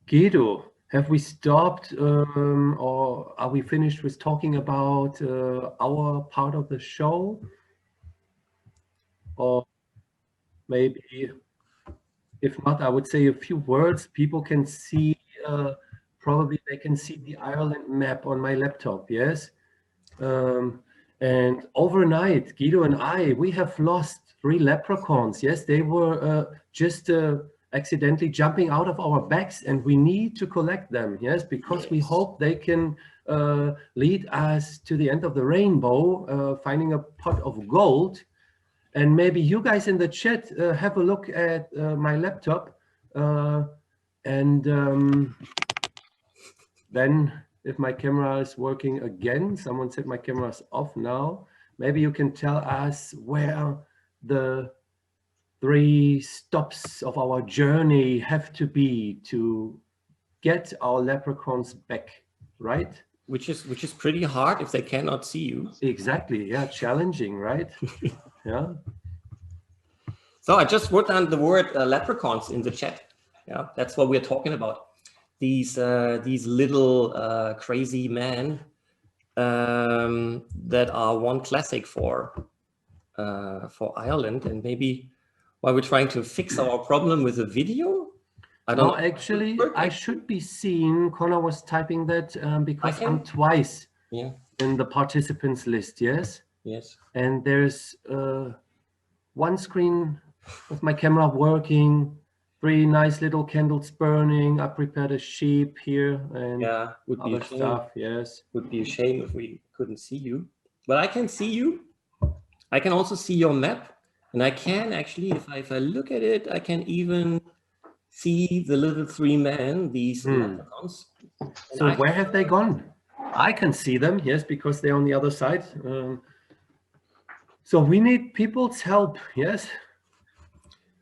Guido, have we stopped or are we finished with talking about our part of the show? Or maybe, if not, I would say a few words. People can see, probably they can see the Ireland map on my laptop, yes? Um, and overnight, Guido and I, we have lost 3 leprechauns. Yes, they were just accidentally jumping out of our bags, and we need to collect them. Yes, because we hope they can lead us to the end of the rainbow, finding a pot of gold. And maybe you guys in the chat have a look at my laptop, and then if my camera is working again, someone said my camera is off now. Maybe you can tell us where the 3 stops of our journey have to be to get our leprechauns back, right? Which is pretty hard if they cannot see you. Exactly. Yeah, challenging, right? Yeah. So I just wrote down the word leprechauns in the chat. Yeah, that's what we're talking about. These little crazy men that are one classic for Ireland, and maybe while we're trying to fix our problem with a video. I don't know. Actually, I should be seen. Connor was typing that because I'm twice in the participants list. Yes. Yes. And there's one screen with my camera working, 3 nice little candles burning. I prepared a sheep here and would be other stuff. Yes. Would be a shame if we couldn't see you. But I can see you. I can also see your map, and I can actually, if I look at it, I can even see the little 3 men, these leprechauns. So where have they gone? I can see them, yes, because they're on the other side. So we need people's help, yes?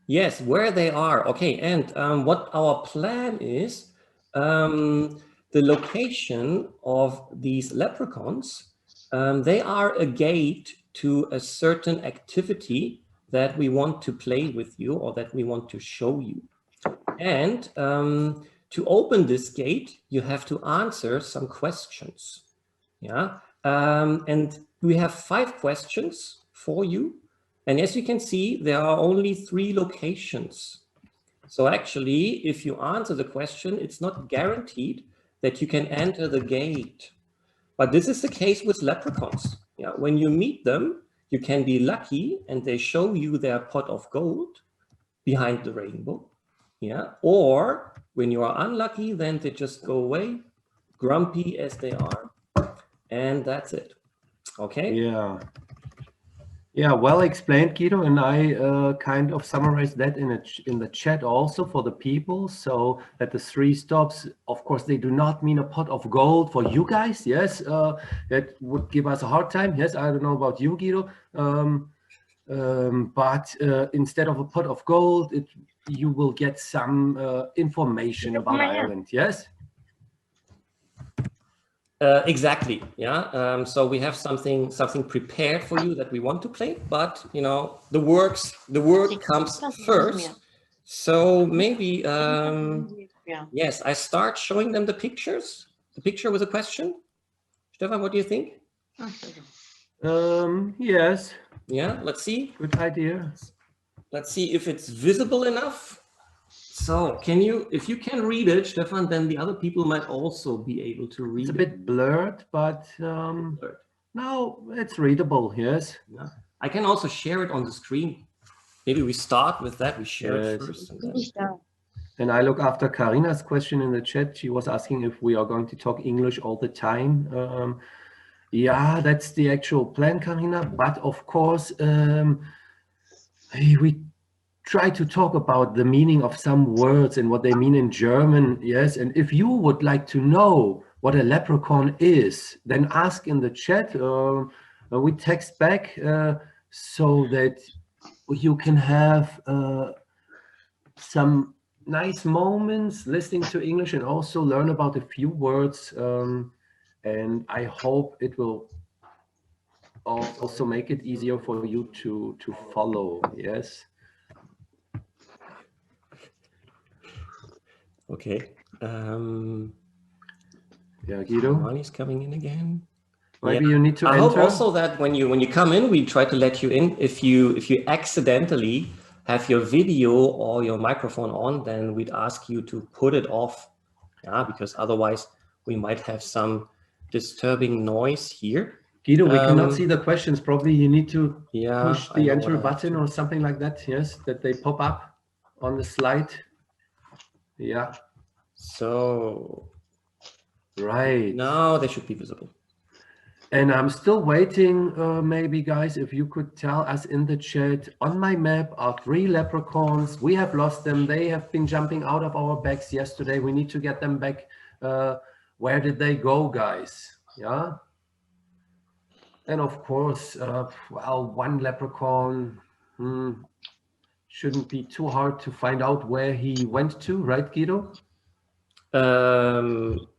Yes, where they are. Okay, and what our plan is, the location of these leprechauns, they are a gate to a certain activity that we want to play with you or that we want to show you. And to open this gate, you have to answer some questions. Yeah, and we have 5 questions for you. And as you can see, there are only 3 locations. So actually, if you answer the question, it's not guaranteed that you can enter the gate. But this is the case with leprechauns. Yeah, when you meet them, you can be lucky and they show you their pot of gold behind the rainbow. Yeah, or when you are unlucky, then they just go away, grumpy as they are. And that's it. Okay. Yeah. Yeah, well explained, Guido, and I kind of summarized that in the chat also for the people. So that the 3 stops, of course, they do not mean a pot of gold for you guys. Yes, that would give us a hard time. Yes, I don't know about you, Guido, but instead of a pot of gold, you will get some information about Ireland. Yes. Exactly. Yeah. So we have something prepared for you that we want to play, but you know the work comes first. So maybe yes, I start showing them the pictures. The picture with a question. Stefan, what do you think? Yes. Yeah. Let's see. Good idea. Let's see if it's visible enough. So if you can read it, Stefan, then the other people might also be able to read it. It's a bit blurred, but now it's readable, yes. Yeah. I can also share it on the screen. Maybe we start with that. We share it first. And I look after Karina's question in the chat. She was asking if we are going to talk English all the time. Yeah, that's the actual plan, Karina. But of course, we try to talk about the meaning of some words and what they mean in German. Yes, and if you would like to know what a leprechaun is, then ask in the chat. We text back so that you can have some nice moments listening to English and also learn about a few words. And I hope it will also make it easier for you to follow. Yes. Okay. Yeah, Guido. Money's coming in again. Maybe you need to I enter. hope also that when you come in, we try to let you in. If you accidentally have your video or your microphone on, then we'd ask you to put it off. Yeah, because otherwise we might have some disturbing noise here. Guido, we cannot see the questions. Probably you need to push the know enter what I have button to. or something like that. Yes, that they pop up on the slide. Yeah. So right. now they should be visible. And I'm still waiting, maybe guys, if you could tell us in the chat, on my map are 3 leprechauns. We have lost them. They have been jumping out of our bags yesterday. We need to get them back. Where did they go, guys? Yeah. And of course, well, 1 leprechaun shouldn't be too hard to find out where he went to, right, Guido?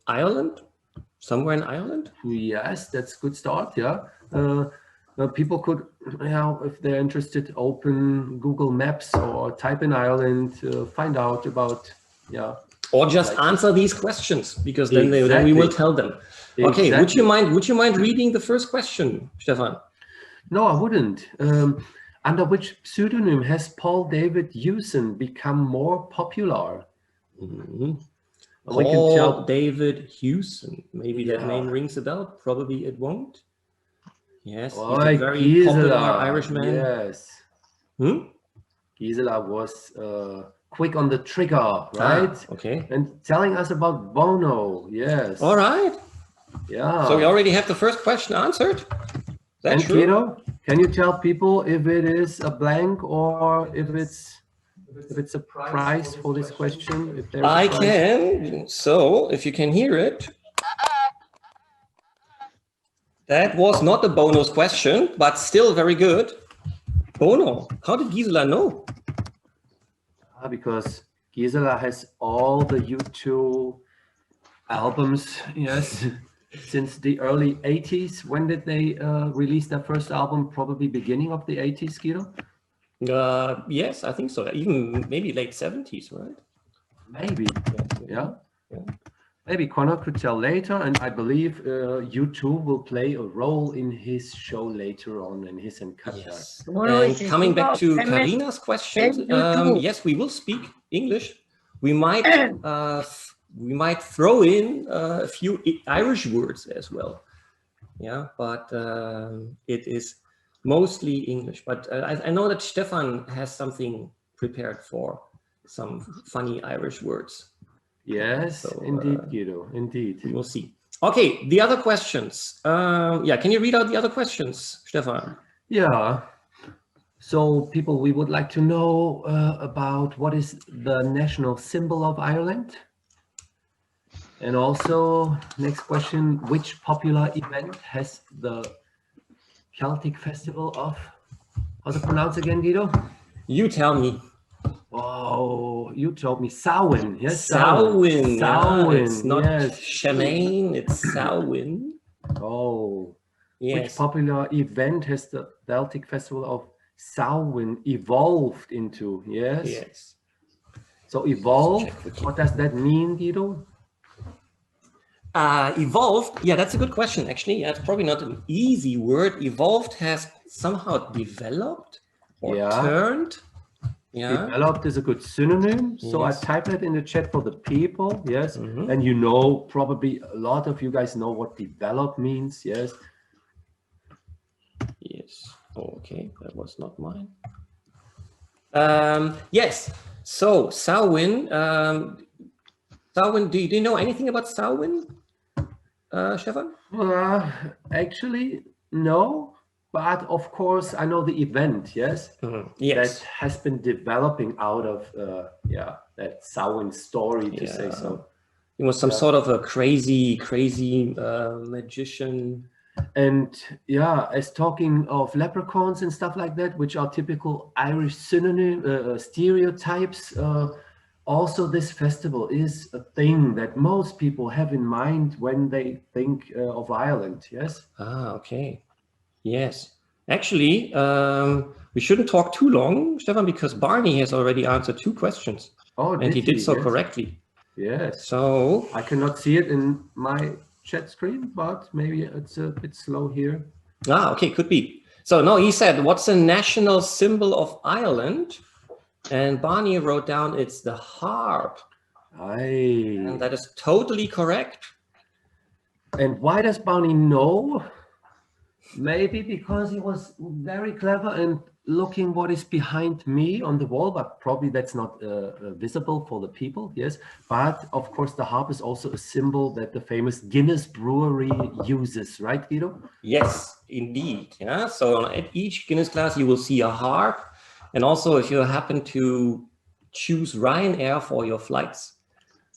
Ireland? Somewhere in Ireland? Yes, that's a good start, yeah. People could, if they're interested, open Google Maps or type in Ireland, find out about, or just answer these questions, because then we will tell them. Okay, exactly. would you mind reading the first question, Stefan? No, I wouldn't. Under which pseudonym has Paul David Hewson become more popular? Paul David Hewson. Maybe that name rings a bell. Probably it won't. Yes, he's a very popular Irishman. Yes. Gisela was quick on the trigger, right? Okay. And telling us about Bono. Yes. All right. Yeah. So we already have the first question answered. That's true. Guido, can you tell people if it is a blank or if it's a prize for this question? If there's I can. So if you can hear it. That was not a bonus question, but still very good. Bono, how did Gisela know? Because Gisela has all the U2 albums, yes, since the early 80s. When did they release their first album? Probably beginning of the 80s, Guido? Yes, I think so. Even maybe late 70s, right? Maybe, yeah. Maybe Connor could tell later, and I believe U2 will play a role in his show later on, in his and Katja. Yes. And coming back to Karina's question, yes, we will speak English. We might throw in a few Irish words as well. Yeah, but it is mostly English. But I know that Stefan has something prepared for some funny Irish words. Yes, so, indeed, Guido, indeed. We will see. Okay, the other questions. Can you read out the other questions, Stefan? Yeah. So, people, we would like to know about what is the national symbol of Ireland? And also, next question, which popular event has the Celtic Festival of, how's it pronounced again, Guido? You tell me. Oh, you told me Samhain, yes? Samhain, Samhain, it's not Shemaine, it's Samhain. Oh, yes. Which popular event has the Celtic Festival of Samhain evolved into? Yes. Yes. So evolved, what does that mean, Guido? Evolved, yeah, that's a good question, actually. Yeah, it's probably not an easy word. Evolved has somehow developed or turned. Yeah. Developed is a good synonym. So I typed it in the chat for the people. Yes. And you know, probably a lot of you guys know what develop means. Yes. Yes. Okay. That was not mine. Yes. So Samhain. Samhain. Do you know anything about Samhain, Stefan? Actually, no. But of course, I know the event, yes? Yes. That has been developing out of, that Samhain story, to say so. It was some sort of a crazy magician. And as talking of leprechauns and stuff like that, which are typical Irish synonym stereotypes, also this festival is a thing that most people have in mind when they think of Ireland, yes? Okay. Yes, actually, we shouldn't talk too long, Stefan, because Barney has already answered 2 questions. Oh, and he did so correctly. Yes. So I cannot see it in my chat screen, but maybe it's a bit slow here. okay, could be. So no, he said, what's the national symbol of Ireland? And Barney wrote down it's the harp. And that is totally correct. And why does Barney know? Maybe because he was very clever and looking what is behind me on the wall, but probably that's not visible for the people, yes. But of course, the harp is also a symbol that the famous Guinness brewery uses, right, Guido? Yes, indeed. Yeah. So at each Guinness class, you will see a harp. And also, if you happen to choose Ryanair for your flights,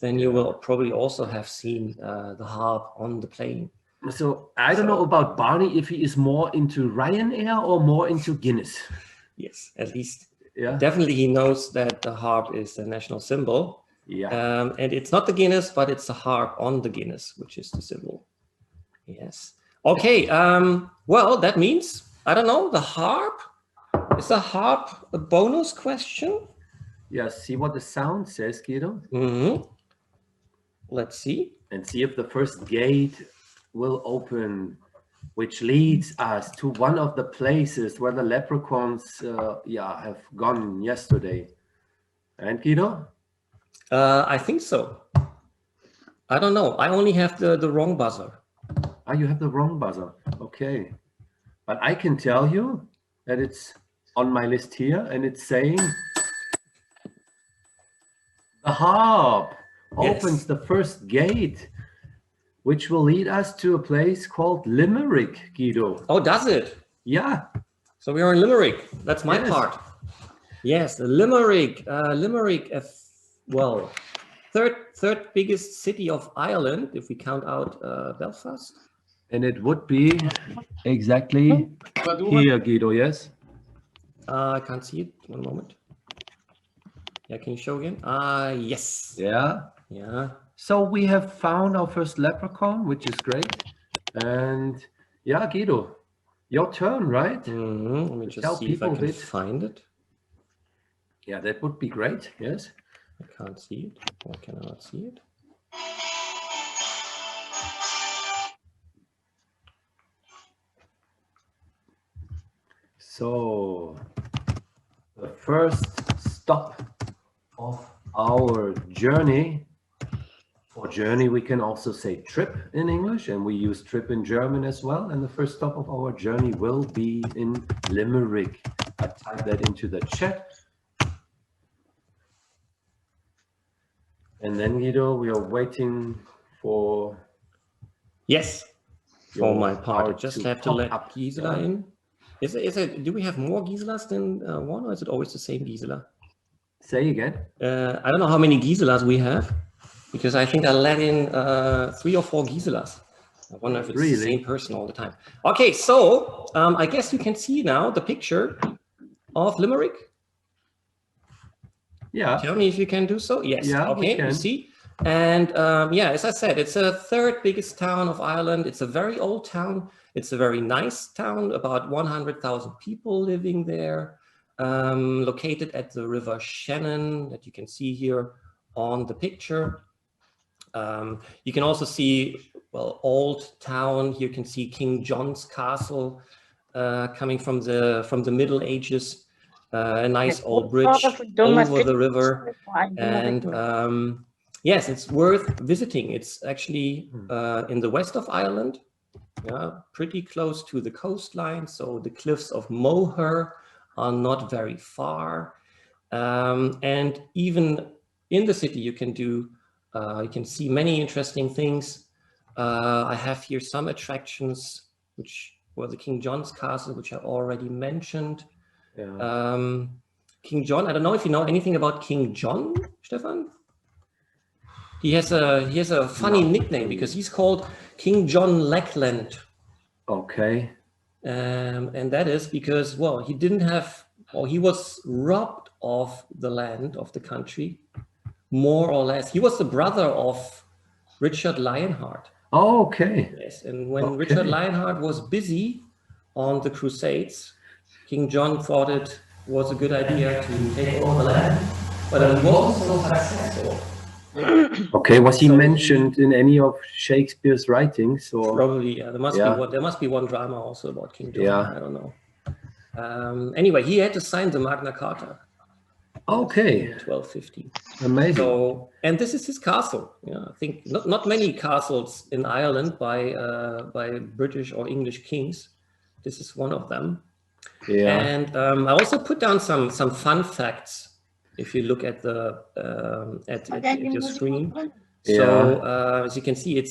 then you will probably also have seen the harp on the plane. So I don't know about Barney, if he is more into Ryanair or more into Guinness. Yes, at least Yeah. definitely he knows that the harp is the national symbol. Yeah. And it's not the Guinness, but it's the harp on the Guinness, which is the symbol. Yes. Okay. Well, that means, I don't know, the harp. Is the harp a bonus question? Yeah. See what the sound says, Guido. Let's see. And see if the first gate will open, which leads us to one of the places where the leprechauns have gone yesterday. And Guido? I think so. I don't know. I only have the wrong buzzer. Ah, you have the wrong buzzer. Okay. But I can tell you that it's on my list here, and it's saying the harp opens the first gate, which will lead us to a place called Limerick, Guido. Oh, does it? Yeah. So we are in Limerick. That's my part. Yes, Limerick. Limerick, well, third biggest city of Ireland, if we count out Belfast. And it would be exactly here, Guido, yes? I can't see it. One moment. Yeah, can you show again? Yes. Yeah. Yeah. So we have found our first leprechaun, which is great. And yeah, Guido, your turn, right? Let me just see if I can find it. Yeah, that would be great. Yes. I can't see it. Why can I not see it? So the first stop of our journey, for journey we can also say trip in English, and we use trip in German as well. And the first stop of our journey will be in Limerick. I type that into the chat. And then, Guido, we are waiting for... Yes, for my part. I just have to let Gisela in. Is it? Do we have more Giselas than one, or is it always the same Gisela? Say again. I don't know how many Giselas we have, because I think I let in 3 or 4 Giselas. I wonder if it's the same person all the time. Okay, so I guess you can see now the picture of Limerick. Yeah. Tell me if you can do so. Yes. Yeah, okay, you see. And yeah, as I said, it's a third biggest town of Ireland. It's a very old town. It's a very nice town, about 100,000 people living there, located at the River Shannon that you can see here on the picture. You can also see, well, old town. Here you can see King John's Castle coming from the Middle Ages. A nice old bridge over the river. And yes, it's worth visiting. It's actually in the west of Ireland, pretty close to the coastline. So the cliffs of Moher are not very far. And even in the city, you can see many interesting things. I have here some attractions, which were the King John's Castle, which I already mentioned. Yeah. King John, I don't know if you know anything about King John, Stefan. He has a funny nickname because he's called King John Lackland. Okay. And that is because, well, he was robbed of the land of the country, more or less. He was the brother of Richard Lionheart. Oh, okay. Yes, and when Richard Lionheart was busy on the Crusades, King John thought it was a good idea to take over the land, but it wasn't so successful. Okay, was he So mentioned in any of Shakespeare's writings? Or probably, yeah, there must be one. There must be one drama also about King John. Yeah. I don't know. Anyway, he had to sign the Magna Carta. Okay. In 1250. Amazing. So, and this is his castle. Yeah, I think not many castles in Ireland by British or English kings. This is one of them. Yeah. And I also put down some fun facts. If you look at the at your screen. So as you can see,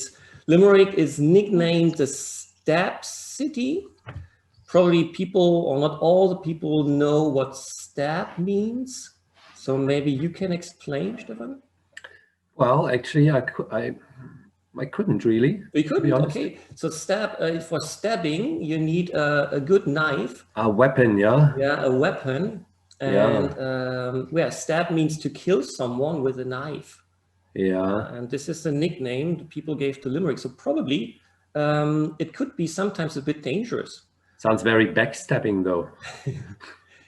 Limerick is nicknamed the Stab City. Probably people, or not all the people, know what stab means. So maybe you can explain, Stefan? Well, actually, I couldn't really. You couldn't? Okay. So for stabbing, you need a good knife. A weapon, yeah? Yeah, a weapon. And stab means to kill someone with a knife. Yeah. And this is the nickname the people gave to Limerick. So probably it could be sometimes a bit dangerous. Sounds very backstabbing, though.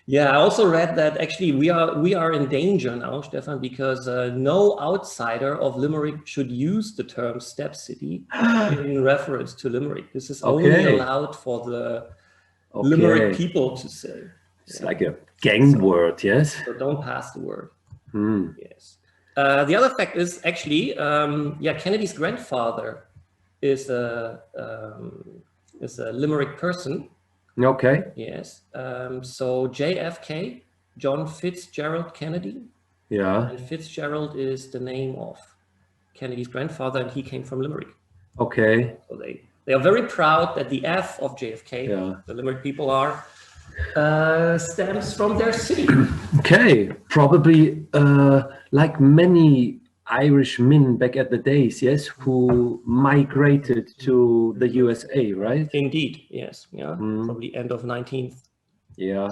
Yeah, I also read that actually we are in danger now, Stefan, because no outsider of Limerick should use the term Stab City in reference to Limerick. This is only allowed for the Limerick people to say. It's like a gang word, yes? So don't pass the word. Yes. The other fact is actually, Kennedy's grandfather is a Limerick person. Okay. Yes. So JFK, John Fitzgerald Kennedy. Yeah. And Fitzgerald is the name of Kennedy's grandfather, and he came from Limerick. Okay. So they are very proud that the F of JFK, the Limerick people are, stems from their city. Okay. Probably like many Irishmen back at the days, yes, who migrated to the USA, right? Indeed, yes. Yeah. Probably end of 19th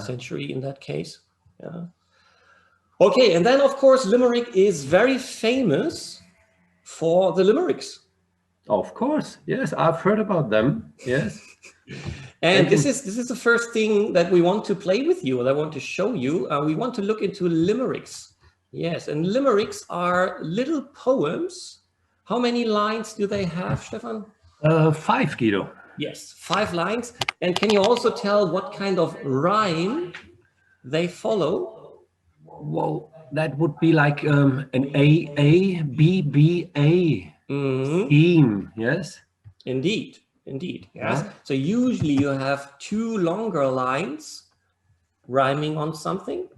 century in that case. Yeah. Okay, and then of course Limerick is very famous for the limericks. Of course, yes, I've heard about them. Yes. And this is the first thing that we want to play with you, that I want to show you. We want to look into limericks. Yes, and limericks are little poems. How many lines do they have, Stefan? 5, Guido. Yes, 5 lines. And can you also tell what kind of rhyme they follow? Well, that would be like an A, B, B, A scheme, yes? Indeed, yes. So usually you have 2 longer lines rhyming on something.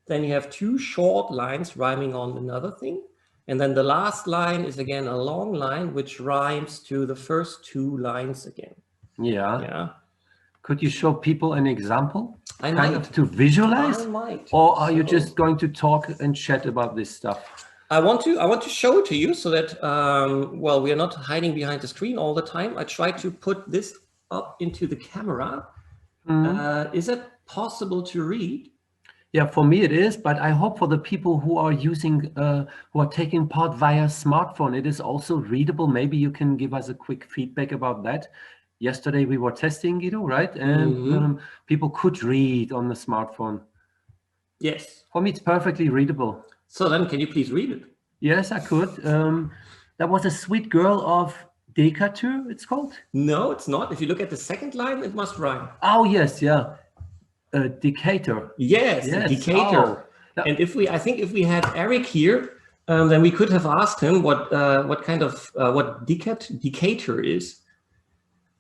Then you have 2 short lines rhyming on another thing. And then the last line is again a long line which rhymes to the first 2 lines again. Yeah. Could you show people an example? I kind might. of to visualize? I might. Or are you just going to talk and chat about this stuff? I want to show it to you so that, well, we are not hiding behind the screen all the time. I try to put this up into the camera. Is it possible to read? Yeah, for me it is, but I hope for the people who are using, who are taking part via smartphone, it is also readable. Maybe you can give us a quick feedback about that. Yesterday we were testing, Guido, right? And people could read on the smartphone. Yes. For me, it's perfectly readable. So then, can you please read it? Yes, I could. That was a sweet girl of Decatur, it's called? No, it's not. If you look at the second line, it must rhyme. Oh, yes, yeah. Decatur. Yes, Decatur. Oh. And I think if we had Eric here, then we could have asked him what kind of what Decatur is,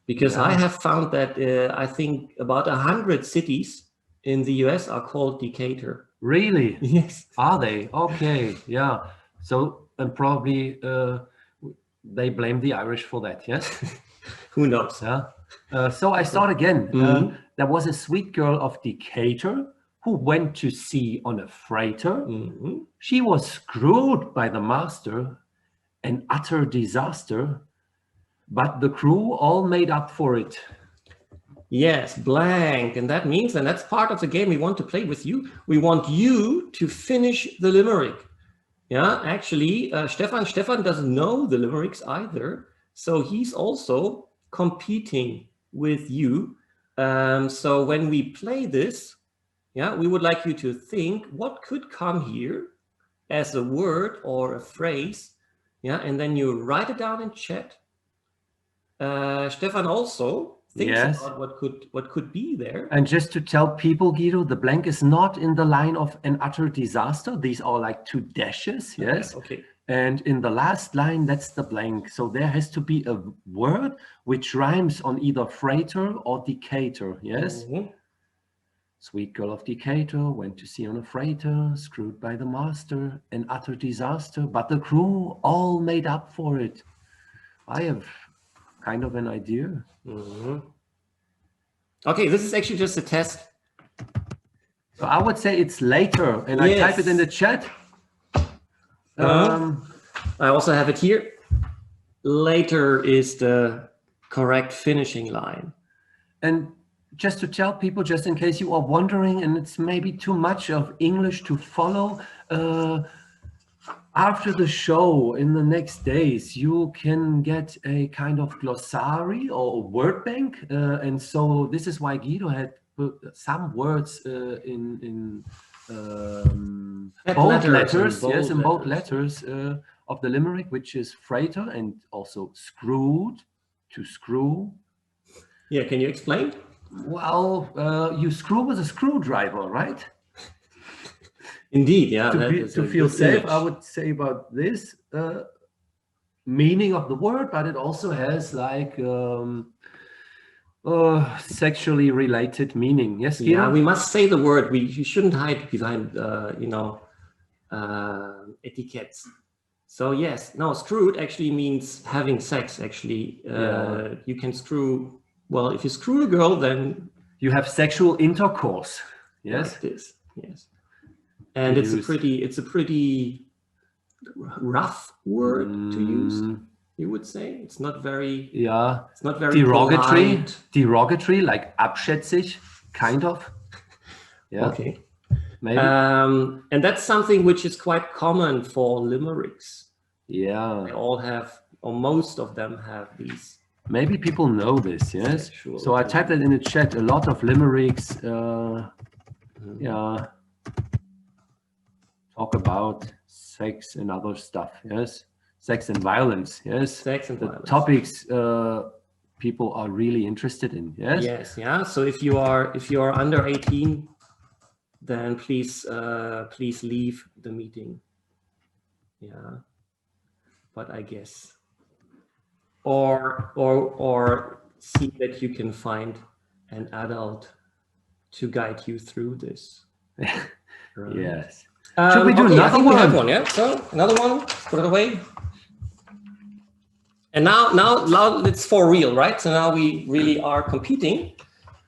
because I have found that I think about 100 cities in the US are called Decatur. Really? Yes. Are they? Okay, yeah. So and probably they blame the Irish for that. Yes. Who knows? Yeah. So I start again. There was a sweet girl of Decatur who went to sea on a freighter. She was screwed by the master, an utter disaster, but the crew all made up for it. Yes, blank. And that means, and that's part of the game we want to play with you. We want you to finish the limerick. Yeah, actually, Stefan doesn't know the limericks either. So he's also competing with you. So when we play this, we would like you to think what could come here as a word or a phrase Yeah, and then you write it down in chat. Stefan also thinks about what could be there. And just to tell people, Guido, the blank is not in the line of an utter disaster. These are like 2 dashes, yes? Okay. And in the last line, that's the blank. So there has to be a word which rhymes on either freighter or Decatur, yes? Sweet girl of Decatur went to sea on a freighter, screwed by the master, an utter disaster, but the crew all made up for it. I have kind of an idea. Okay, this is actually just a test. So I would say it's later, and I type it in the chat. I also have it here. Later is the correct finishing line. And just to tell people, just in case you are wondering, and it's maybe too much of English to follow, after the show, in the next days, you can get a kind of glossary or a word bank. And so this is why Guido had put some words in bold letters, yes, in bold letters of the Limerick, which is freighter and also screwed, to screw. Yeah, can you explain? Well, you screw with a screwdriver, right? Indeed, yeah. To feel safe, I would say about this meaning of the word, but it also has like sexually related meaning. Yes, Guido? Yeah, we must say the word. You shouldn't hide behind, etiquettes. So yes, no, screwed actually means having sex. Actually, you can screw. Well, if you screw a girl, then you have sexual intercourse. Yes, like this. Yes, and it's a pretty rough word to use. You would say it's not very. Yeah, it's not very derogatory. polite. Derogatory, like abschätzig, kind of. Yeah. Okay. Maybe. And that's something which is quite common for limericks. Yeah. They all have, or most of them have these. Maybe people know this, yes? So I typed that in the chat, a lot of limericks, yeah, talk about sex and other stuff, yes? Sex and violence, yes? Sex and violence. Topics people are really interested in, yes? Yes, yeah. So if you are under 18, then please leave the meeting. Yeah. But I guess, or see that you can find an adult to guide you through this. Right. Yes. Should we do okay, another I think one? We have one, yeah. So another one. Let's put it away. And now it's for real, right? So now we really are competing.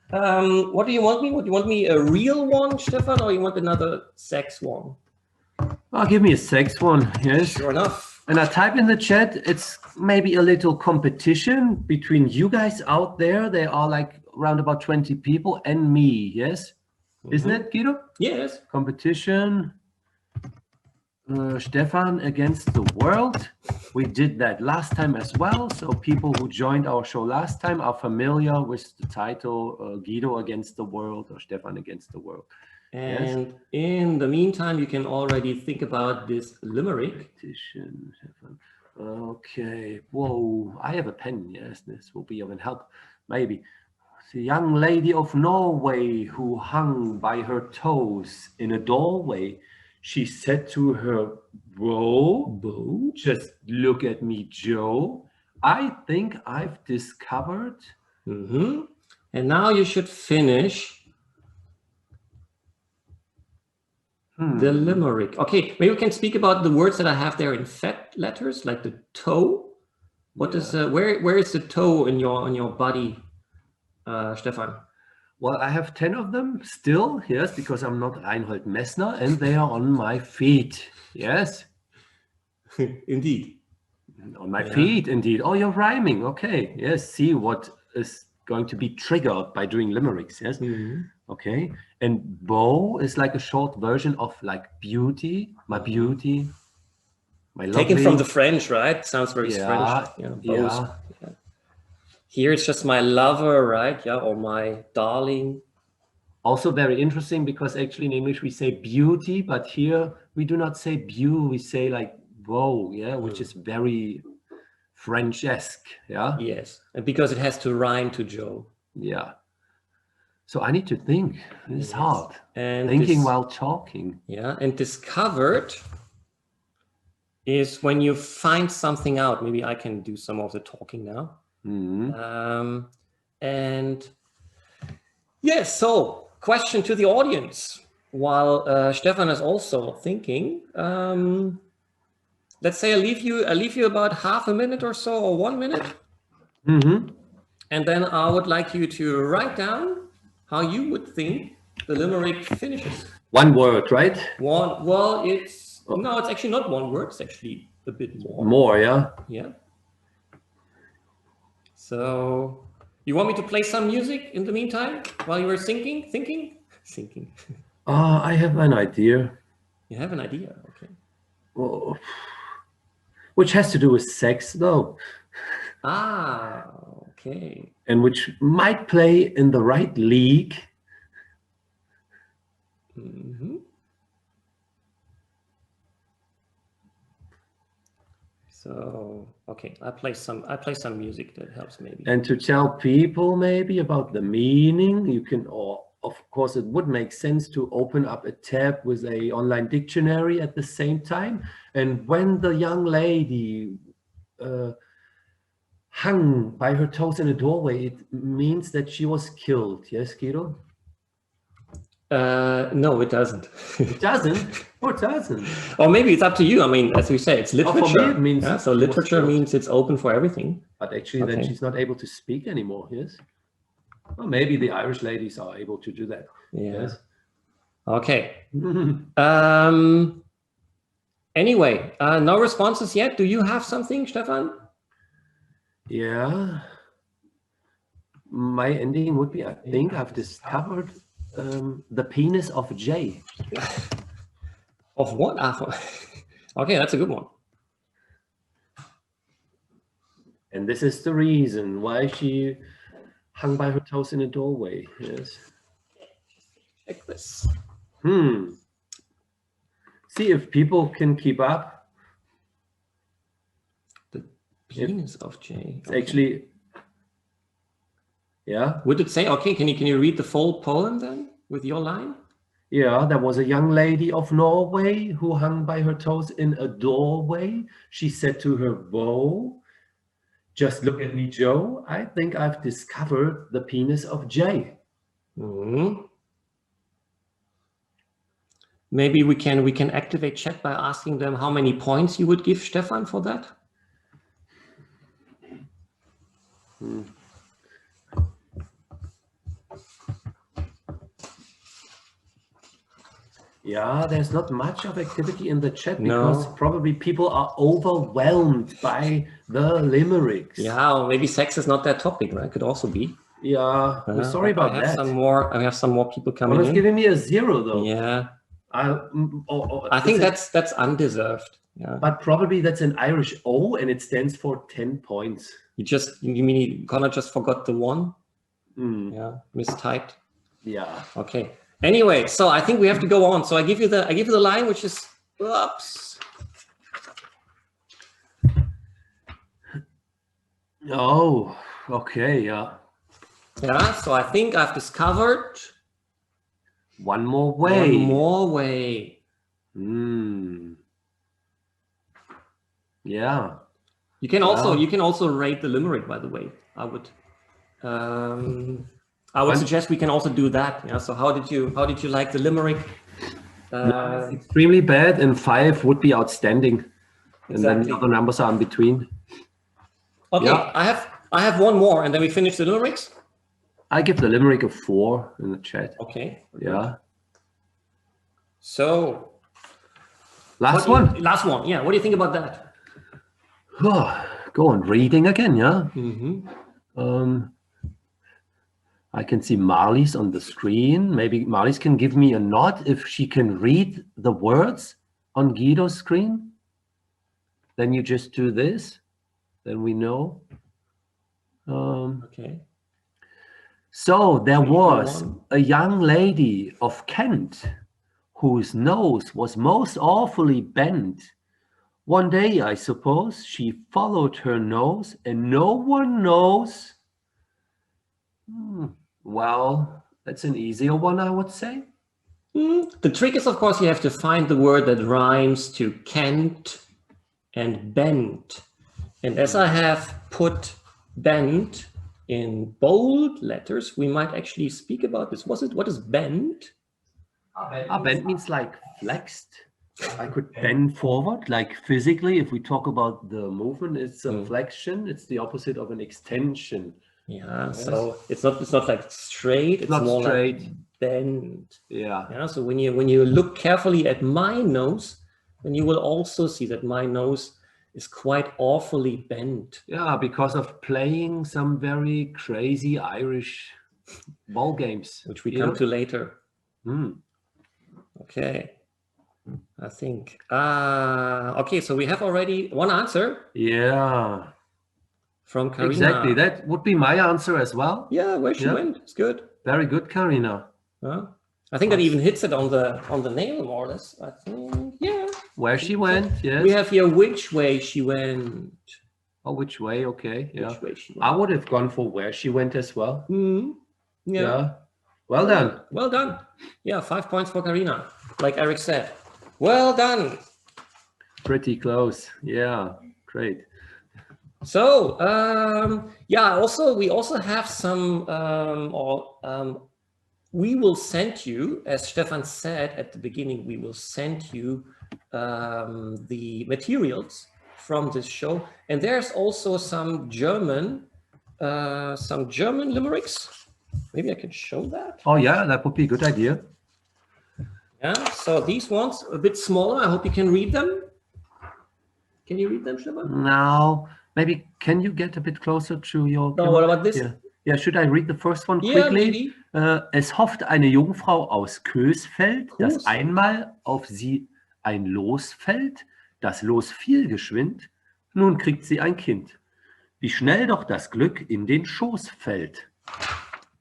What do you want me? What do you want me? A real one, Stefan, or you want another sex one? Oh, give me a sex one. Yes. Sure enough. And I type in the chat, it's maybe a little competition between you guys out there. There are like around about 20 people and me, yes? Isn't it, Guido? Yes. Competition. Stefan against the world. We did that last time as well. So people who joined our show last time are familiar with the title Guido against the world or Stefan against the world. And in the meantime, you can already think about this limerick. Okay. Whoa, I have a pen. Yes, this will be of help. Maybe. The young lady of Norway who hung by her toes in a doorway. She said to her beau, just look at me, Joe. I think I've discovered. And now you should finish the limerick. Okay, maybe we can speak about the words that I have there in fat letters, like the toe. What is where is the toe in your body, Stefan? Well, I have 10 of them still, yes, because I'm not Reinhold Messner, and they are on my feet, yes. Indeed. On my feet, indeed. Oh, you're rhyming, okay. Yes, see what is going to be triggered by doing limericks, yes. Okay, and beau is like a short version of like beauty, my beauty, my lovely. Taken from the French, right? Sounds very French. Yeah. Here it's just my lover, right? Yeah, or my darling. Also very interesting because actually in English we say beauty, but here we do not say beau, we say like Whoa, yeah, which is very French-esque, yeah? Yes, and because it has to rhyme to Joe. Yeah. So I need to think. This is hard. And thinking while talking. Yeah, and discovered is when you find something out. Maybe I can do some of the talking now. And yes, so question to the audience. While Stefan is also thinking, let's say I leave you about half a minute or so, or 1 minute. And then I would like you to write down how you would think the limerick finishes. One word, right? Well, it's no, it's actually not one word. It's actually a bit more. More, yeah. Yeah. So, you want me to play some music in the meantime while you were thinking? I have an idea. You have an idea, okay. Oh, which has to do with sex, though. Ah, okay. And which might play in the right league. So, okay, I play some music that helps maybe. And to tell people maybe about the meaning, you can, or of course it would make sense to open up a tab with a online dictionary at the same time. And when the young lady hung by her toes in a doorway, it means that she was killed. Yes, Guido? No, it doesn't. It doesn't? Oh, it doesn't. Or maybe it's up to you. I mean, as we say, it's literature. For me, it means so literature means it's open for everything. But actually, then she's not able to speak anymore. Yes. Well, maybe the Irish ladies are able to do that. Yeah. Yes. Okay. Anyway, no responses yet. Do you have something, Stefan? Yeah. My ending would be, I think I've discovered the penis of J. Of what? Okay, that's a good one. And this is the reason why she hung by her toes in a doorway. Yes. Check this. See if people can keep up. The penis of J. It's actually, yeah. Would it say, okay, can you read the full poem then with your line? Yeah, there was a young lady of Norway who hung by her toes in a doorway. She said to her beau, "Just look at me, Joe. I think I've discovered the penis of J." Maybe we can activate chat by asking them how many points you would give Stefan for that. Yeah, there's not much of activity in the chat because probably people are overwhelmed by the limericks. Yeah, or maybe sex is not that topic, right? Could also be. Yeah, we're sorry about that. I have some more people coming in. It's giving me a 0 though. Yeah. I think that's undeserved. Yeah. But probably that's an Irish O and it stands for 10 points. You mean Connor just forgot the 1? Yeah, mistyped. Yeah. Okay. Anyway, so I think we have to go on. So I give you the line, which is oops. Oh, okay, yeah. Yeah, so I think I've discovered one more way. One more way. Yeah. You can also rate the limerick, by the way. I would suggest we can also do that. Yeah. So how did you like the limerick? It's extremely bad, and 5 would be outstanding. Exactly. And then the other numbers are in between. Okay, yeah. I have one more, and then we finish the limericks. I give the limerick a 4 in the chat. Okay. Yeah. So. Last one. Yeah. What do you think about that? Go on reading again. Yeah. Mm-hmm. I can see Marlies on the screen. Maybe Marlies can give me a nod if she can read the words on Guido's screen. Then you just do this. Then we know. Okay. So there was a young lady of Kent whose nose was most awfully bent. One day, I suppose, she followed her nose, and no one knows. Well, that's an easier one, I would say. The trick is, of course, you have to find the word that rhymes to Kent and bent. And as I have put bent in bold letters, we might actually speak about this. What is bent? Bent means like flexed. I could bend forward, like physically. If we talk about the movement, it's a flexion. It's the opposite of an extension. Yeah, yes. So it's not like straight. It's not more straight. Like bent. Yeah. So when you look carefully at my nose, then you will also see that my nose is quite awfully bent. Yeah, because of playing some very crazy Irish ball games, which we come to later. Okay. I think. Okay, so we have already one answer. Yeah. From Karina. Exactly. That would be my answer as well. Yeah, where she went. It's good. Very good, Karina. I think that even hits it on the nail, more or less. I think. Yeah. Where she went, yes. We have here which way she went. Oh, which way? Okay. Yeah. Which way she went. I would have gone for where she went as well. Yeah. Well done. Well done. Yeah, 5 points for Karina. Like Eric said. Well done. Pretty close. Yeah. Great. So yeah, we also have some we will send you, as Stefan said at the beginning, we will send you the materials from this show, and there's also some German limericks. Maybe I can show that. Oh yeah, that would be a good idea. Yeah, so these ones a bit smaller. I hope you can read them. Can you read them, Stefan? No. Maybe can you get a bit closer to your... No, what about this? Yeah, should I read the first one quickly? Es hofft eine Jungfrau aus Kösfeld, dass einmal auf sie ein Los fällt. Das Los fiel geschwind, nun kriegt sie ein Kind. Wie schnell doch das Glück in den Schoß fällt.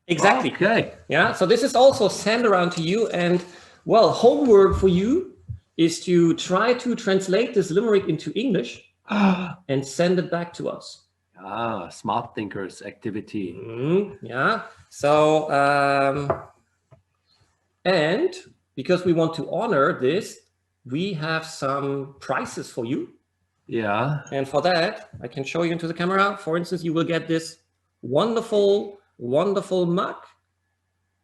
Exactly. Okay. Yeah, so this is also sent around to you, and well, homework for you is to try to translate this limerick into English and send it back to us. Ah, smart thinkers activity. Yeah. So, and because we want to honor this, we have some prizes for you. Yeah. And for that, I can show you into the camera. For instance, you will get this wonderful, wonderful mug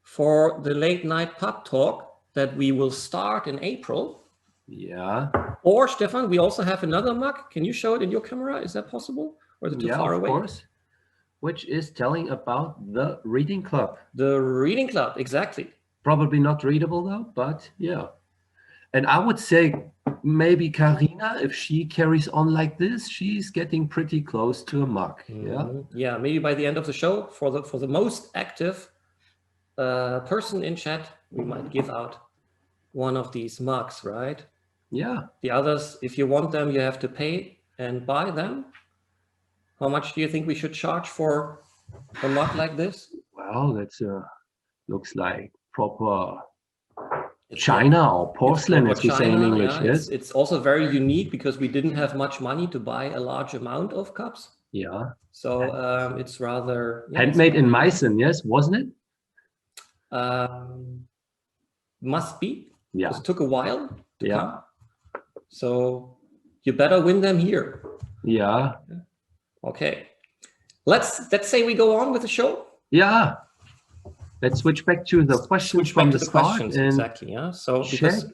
for the late night pub talk that we will start in April. Yeah. Or Stefan, we also have another mug. Can you show it in your camera? Is that possible? Or is it too far away? Of course. Which is telling about the reading club. The reading club, exactly. Probably not readable though, but yeah. And I would say maybe Karina, if she carries on like this, she's getting pretty close to a mug. Yeah. Yeah, maybe by the end of the show, for the most active person in chat, we might give out one of these mugs, right? Yeah. The others, if you want them, you have to pay and buy them. How much do you think we should charge for a mug like this? Well, that's looks like proper china or porcelain, as we say in English. Yeah. Yes. It's also very unique because we didn't have much money to buy a large amount of cups. Yeah. So it's rather handmade in Meissen, yes, wasn't it? Must be. Yeah. It took a while to come. So you better win them here. Yeah. Okay. Let's say we go on with the show. Yeah. Let's switch back to the questions from the start. Exactly. Yeah. So because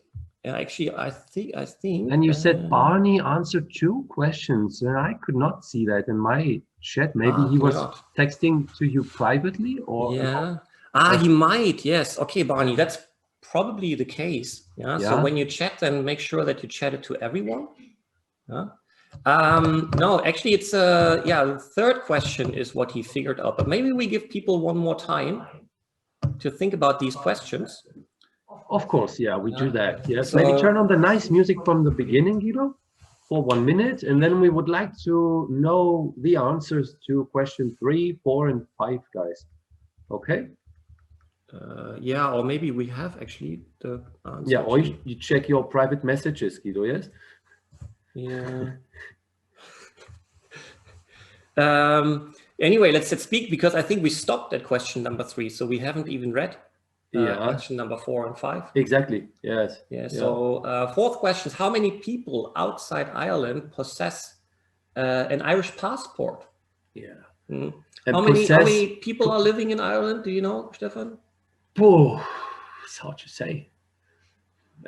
actually, I think. And you said Barney answered 2 questions, and I could not see that in my chat. Maybe he was texting to you privately, or he might. Yes. Okay, Barney. That's probably the case. Yeah. So when you chat, then make sure that you chat it to everyone. Yeah. No, actually, it's the third question is what he figured out. But maybe we give people one more time to think about these questions. Of course, yeah, we do that. Yes, so, maybe turn on the nice music from the beginning, Guido, for 1 minute, and then we would like to know the answers to question 3, 4, and 5, guys. Okay? Yeah, or maybe we have actually the answer. Yeah, or you check your private messages, Guido, yes? Yeah. Anyway, let's speak, because I think we stopped at question number 3, so we haven't even read question number 4 and 5. Exactly. Yes. Yeah. So 4th question is, how many people outside Ireland possess an Irish passport? Yeah. Mm. How many people are living in Ireland? Do you know, Stefan? Oh, it's hard to say.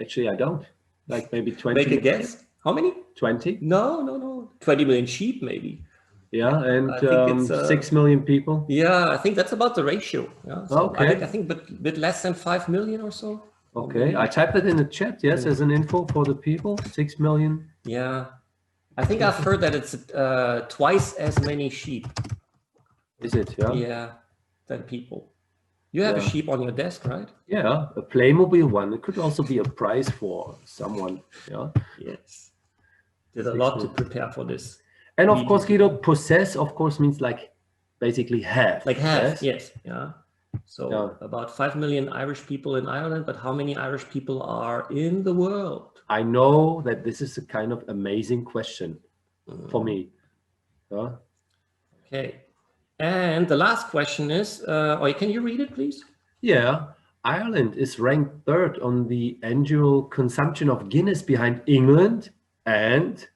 Actually, I don't. Like maybe 20 Make a million? guess. How many? 20? No. 20 million sheep, maybe. Yeah, and I think it's 6 million people. Yeah, I think that's about the ratio. Yeah. So Okay. I think a bit less than 5 million or so. Okay, I typed it in the chat, yes, as an info for the people, 6 million. Yeah, I think I've heard that it's twice as many sheep. Is it, yeah? Yeah, than people. You have a sheep on your desk, right? Yeah, a Playmobil one. It could also be a prize for someone, yeah? Yes. Did a lot to prepare for this. And of course, Guido, possess, of course, means like basically have. Like have, yes, yeah. So about 5 million Irish people in Ireland, but how many Irish people are in the world? I know that this is a kind of amazing question for me. Yeah. Okay. And the last question is, can you read it, please? Yeah. Ireland is ranked 3rd on the annual consumption of Guinness, behind England and...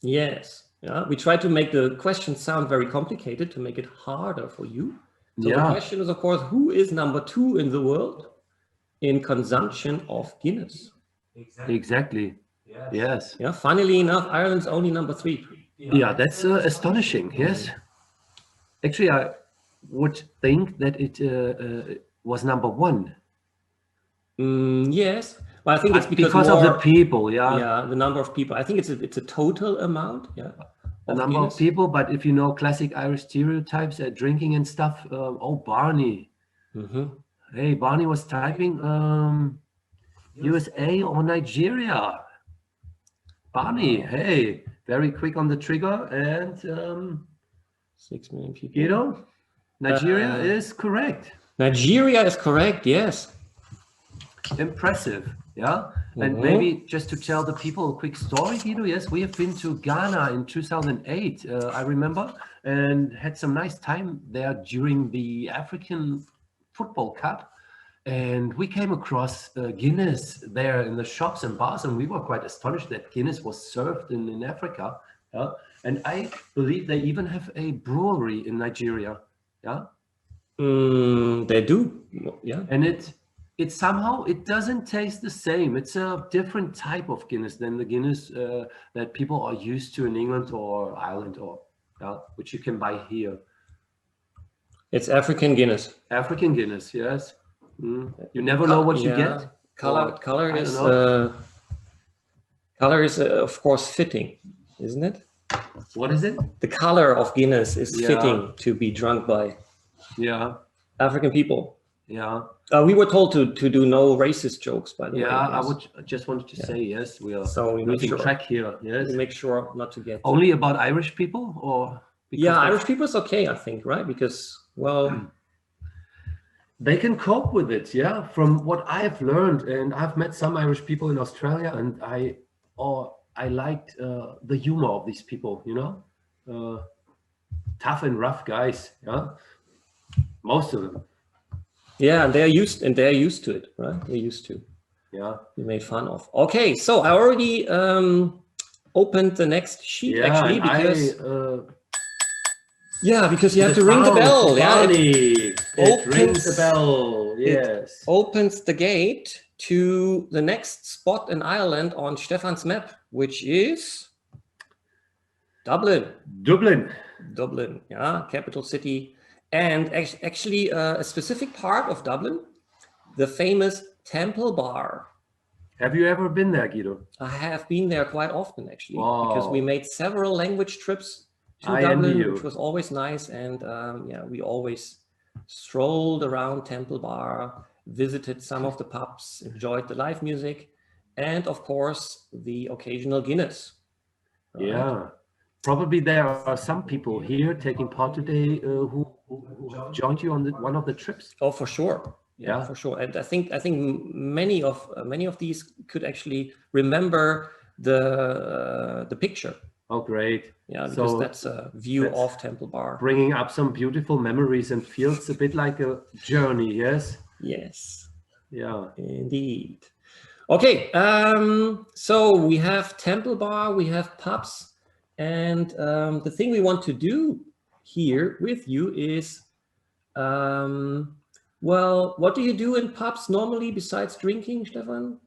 Yes. Yeah. We try to make the question sound very complicated to make it harder for you. So the question is, of course, who is number 2 in the world in consumption of Guinness? Exactly. Yes. Yeah. Funnily enough, Ireland's only number 3. Yeah, that's astonishing. Yes. Actually, I would think that it was number 1. Yes. Well, I think it's because of the people. Yeah. Yeah, the number of people. I think it's a total amount. Yeah. The number of people, but if you know classic Irish stereotypes, drinking and stuff. Oh, Barney. Hey, Barney was typing USA or Nigeria. Barney, hey, very quick on the trigger, and 6 million people. You know, Nigeria is correct. Nigeria is correct, yes. Impressive, yeah. And maybe just to tell the people a quick story, Guido, yes, we have been to Ghana in 2008, I remember, and had some nice time there during the African Football Cup. And we came across Guinness there in the shops and bars, and we were quite astonished that Guinness was served in Africa. Yeah? And I believe they even have a brewery in Nigeria. Yeah, they do. Yeah, and it somehow it doesn't taste the same. It's a different type of Guinness than the Guinness that people are used to in England or Ireland, or which you can buy here. It's African Guinness. African Guinness, yes. You never know what you get. Color is of course fitting, isn't it? What is it? The color of Guinness is fitting to be drunk by African people. Yeah. We were told to do no racist jokes, by the way. Yeah, I just wanted to say yes. We are losing track here. Yes. We make sure not to get only about Irish people, or Irish people is okay, I think, right? Because they can cope with it, yeah. From what I have learned, and I've met some Irish people in Australia, and I liked the humor of these people, you know, tough and rough guys, yeah. Most of them. Yeah, and they're used to it, right? They're used to. Yeah. You made fun of. Okay, so I already opened the next sheet actually because. Because you have to ring the bell. It rings the bell. Yes. It opens the gate to the next spot in Ireland on Stefan's map, which is Dublin. Dublin, yeah, capital city. And actually a specific part of Dublin, the famous Temple Bar. Have you ever been there, Guido? I have been there quite often, actually, because we made several language trips to I Dublin, which was always nice. And we always strolled around Temple Bar, visited some of the pubs, enjoyed the live music, and of course, the occasional Guinness. Right? Yeah. Probably there are some people here taking part today who joined you on one of the trips. Oh, for sure. Yeah, for sure. And I think many of these could actually remember the picture. Oh, great. Yeah, because So that's a view of Temple Bar. Bringing up some beautiful memories and feels a bit like a journey, yes? Yes. Yeah. Indeed. Okay, so we have Temple Bar, we have pubs, and the thing we want to do here with you is, well, what do you do in pubs normally besides drinking, Stefan?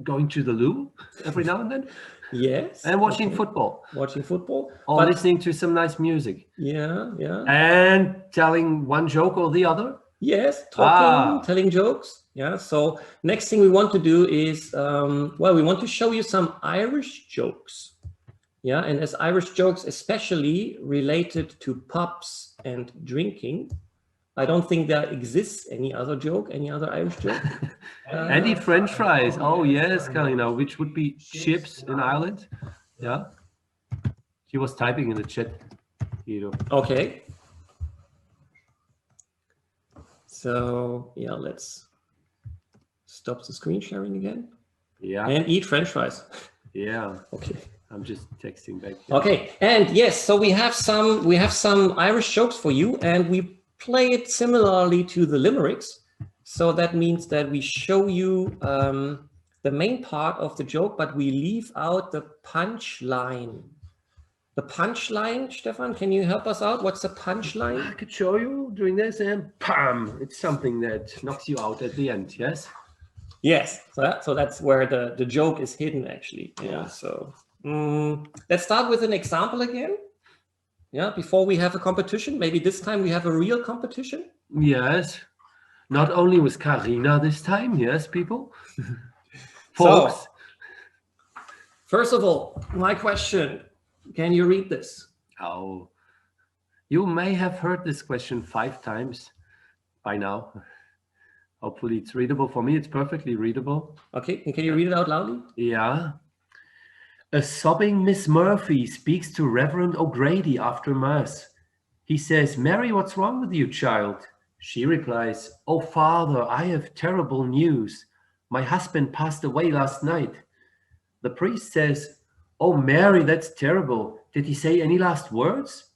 Going to the loo every now and then. Yes. And watching football. Watching football. Or listening to some nice music. Yeah, yeah. And telling one joke or the other. Yes, talking, telling jokes. Yeah, so next thing we want to do is, well, we want to show you some Irish jokes. Yeah, and as Irish jokes, especially related to pubs and drinking, I don't think there exists any other joke, any other Irish joke. And the French fries. Oh, yes, Karina, which would be chips in Ireland. Yeah. He was typing in the chat, Guido. Okay. So, yeah, let's stop the screen sharing again. Yeah. And eat French fries. Yeah. Okay. I'm just texting back. Okay, and yes, so we have some Irish jokes for you, and we play it similarly to the limericks. So that means that we show you the main part of the joke, but we leave out the punchline. The punchline, Stefan, can you help us out? What's the punchline? I could show you doing this, and pam! It's something that knocks you out at the end. Yes. Yes. So that's where the joke is hidden, actually. Yeah. So. Let's start with an example again. Yeah, before we have a competition. Maybe this time we have a real competition. Yes. Not only with Karina this time. Yes, people. Folks. So, first of all, my question. Can you read this? Oh. You may have heard this question 5 times by now. Hopefully it's readable. For me, it's perfectly readable. Okay. Can you read it out loudly? Yeah. A sobbing Miss Murphy speaks to Reverend O'Grady after Mass. He says, "Mary, what's wrong with you, child?" She replies, "Oh, Father, I have terrible news. My husband passed away last night." The priest says, "Oh, Mary, that's terrible. Did he say any last words?"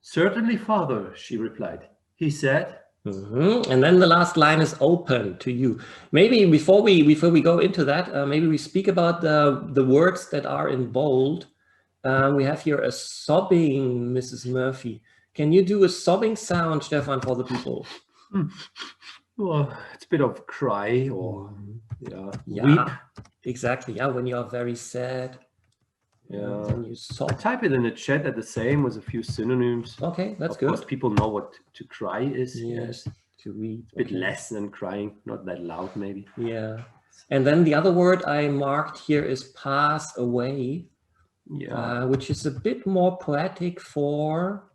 "Certainly, Father," she replied. "He said..." And then the last line is open to you. Maybe before we go into that, maybe we speak about the words that are in bold. We have here a sobbing Mrs. Murphy. Can you do a sobbing sound, Stefan, for the people? Well, it's a bit of cry or weep. Exactly. Yeah, when you are very sad. Yeah. Then you sob. I type it in the chat at the same with a few synonyms. Okay, that's good. Of course, people know what to cry is. Yes, to read. A bit less than crying, not that loud maybe. Yeah. And then the other word I marked here is pass away. Yeah. Which is a bit more poetic for...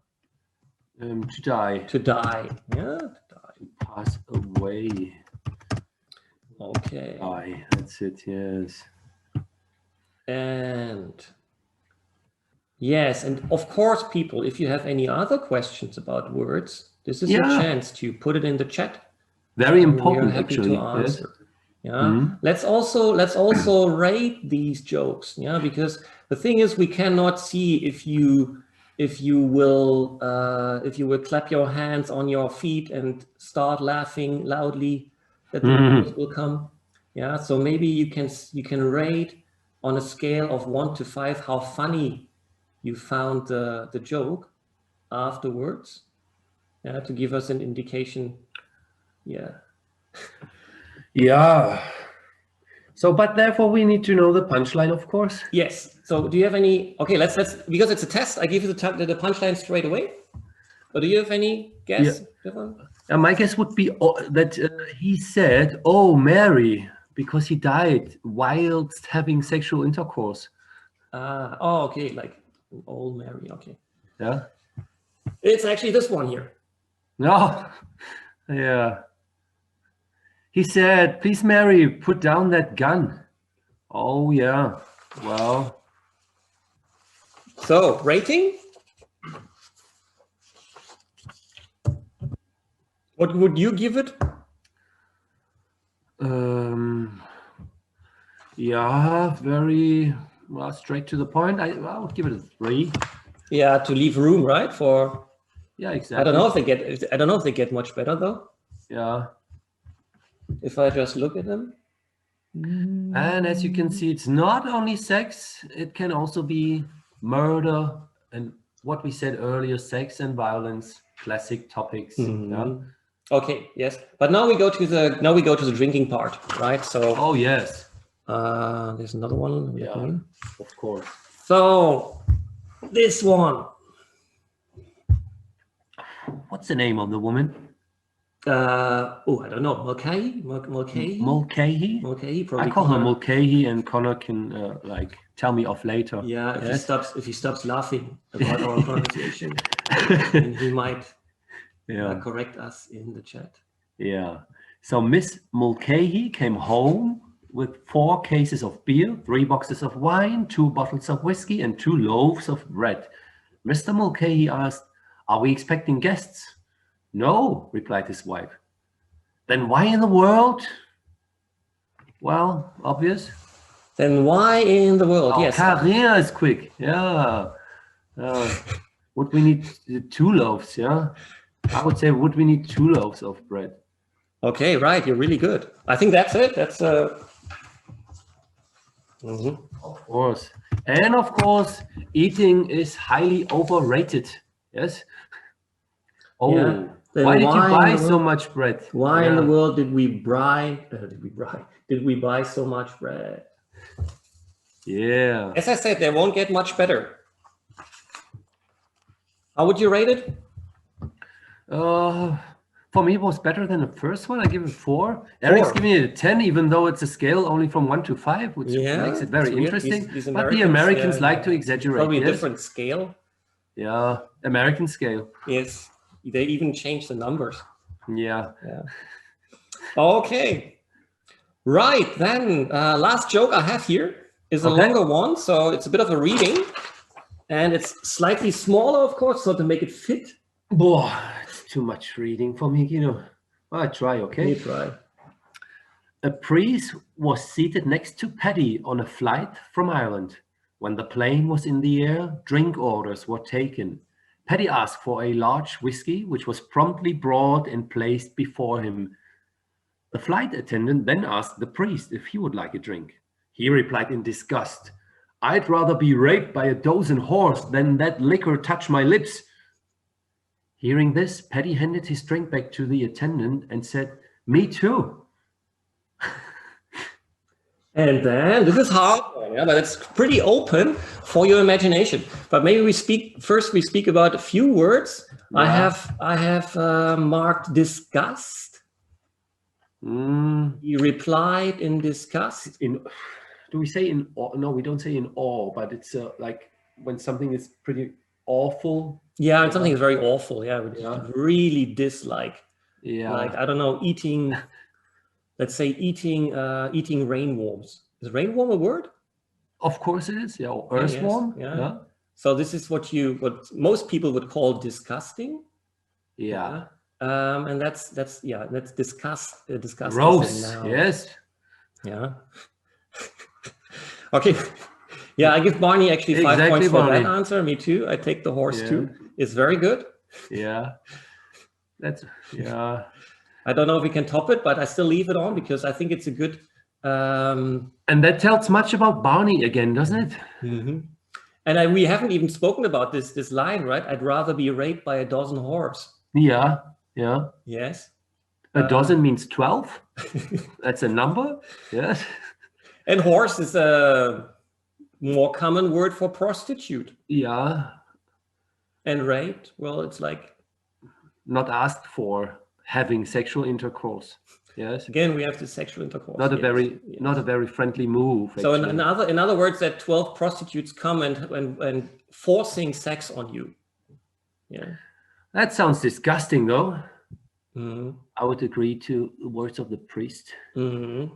to die. To die. Yeah, to die. Pass away. Okay. Die, that's it, yes. And... yes, and of course, people, if you have any other questions about words, this is your chance to put it in the chat. Very important, happy actually. To answer. Yes. Yeah. Mm-hmm. Let's also rate these jokes. Yeah, because the thing is, we cannot see if you will clap your hands on your feet and start laughing loudly, that the jokes will come. Yeah. So maybe you can rate on a scale of 1 to 5 how funny you found the joke afterwards, to give us an indication. Yeah. So, but therefore we need to know the punchline, of course. Yes. So do you have any, okay, let's because it's a test, I give you the punchline straight away. But do you have any guess? Yeah. My guess would be that he said, "Oh, Mary," because he died whilst having sexual intercourse. Oh, okay, like old Mary, okay. Yeah. It's actually this one here. No. Yeah. He said, "Please, Mary, put down that gun." Oh, yeah. Well. So, rating? What would you give it? Yeah, very well, straight to the point. I would give it a 3. Yeah, to leave room, right? For Yeah, exactly. I don't know if they get. I don't know if they get much better though. Yeah. If I just look at them. And as you can see, it's not only sex, it can also be murder and what we said earlier, sex and violence, classic topics. Yeah. Okay, yes. But now we go to the drinking part, right? So Oh yes. there's another one. Yeah, of course. So this one. What's the name of the woman? Oh, I don't know. Mulcahy? Mulcahy? Probably I call her Connor. Mulcahy, and Connor can like tell me off later. Yeah, if he stops laughing about our pronunciation, then he might correct us in the chat. Yeah. So Miss Mulcahy came home with 4 cases of beer, 3 boxes of wine, 2 bottles of whiskey, and 2 loaves of bread. Mr. Mulcahy asked, "Are we expecting guests?" "No," replied his wife. "Then why in the world?" Well, obvious. Then why in the world? Oh, Yes. Karina is quick. Yeah. Would we need 2 loaves? Yeah. I would say, would we need 2 loaves of bread? Okay, right. You're really good. I think that's it. That's Of course. And of course, eating is highly overrated. Yes. Oh, yeah. why did you buy so much bread? Why in the world did we buy? Did we buy so much bread? Yeah. As I said, they won't get much better. How would you rate it? For me, it was better than the first one. I give it 4. Eric's giving it a 10, even though it's a scale only from 1 to 5, which makes it very interesting. These but the Americans like to exaggerate. Probably a different scale. Yeah, American scale. Yes, they even change the numbers. Yeah. Okay. Right, then last joke I have here is a longer one, so it's a bit of a reading. And it's slightly smaller, of course, so to make it fit. Boy, it's too much reading for me, Well, I try, okay? You try. A priest was seated next to Paddy on a flight from Ireland. When the plane was in the air, drink orders were taken. Paddy asked for a large whiskey, which was promptly brought and placed before him. The flight attendant then asked the priest if he would like a drink. He replied in disgust, "I'd rather be raped by a dozen whores than that liquor touch my lips." Hearing this, Paddy handed his drink back to the attendant and said, "Me too." And then this is hard, but it's pretty open for your imagination. But maybe we speak about a few words. Yeah. I have marked disgust. He replied in disgust. Do we say in awe? No, we don't say in awe, but it's like when something is pretty awful. Yeah, and something is very awful. Yeah, which really dislike. Yeah, like I don't know, eating. Let's say eating rainworms. Is rainworm a word? Of course it is. Yeah, or earthworm. Yeah. So this is what most people would call disgusting. Yeah. And that's disgusting. Gross. Yes. Yeah. Okay. Yeah, I give Barney actually 5 points for that answer. Me too. I take the horse too. It's very good. Yeah. I don't know if we can top it, but I still leave it on because I think it's a good. And that tells much about Barney again, doesn't it? Mm-hmm. And we haven't even spoken about this line, right? I'd rather be raped by a dozen whores. Yeah. Yeah. Yes. A dozen means 12. That's a number. Yes. And horse is a more common word for prostitute. Yeah. And raped, well, it's like not asked for, having sexual intercourse. Yes. Again, we have the sexual intercourse. Not a very friendly move. So in other words, that 12 prostitutes come and forcing sex on you. Yeah. That sounds disgusting, though. Mm-hmm. I would agree to the words of the priest. Mm-hmm.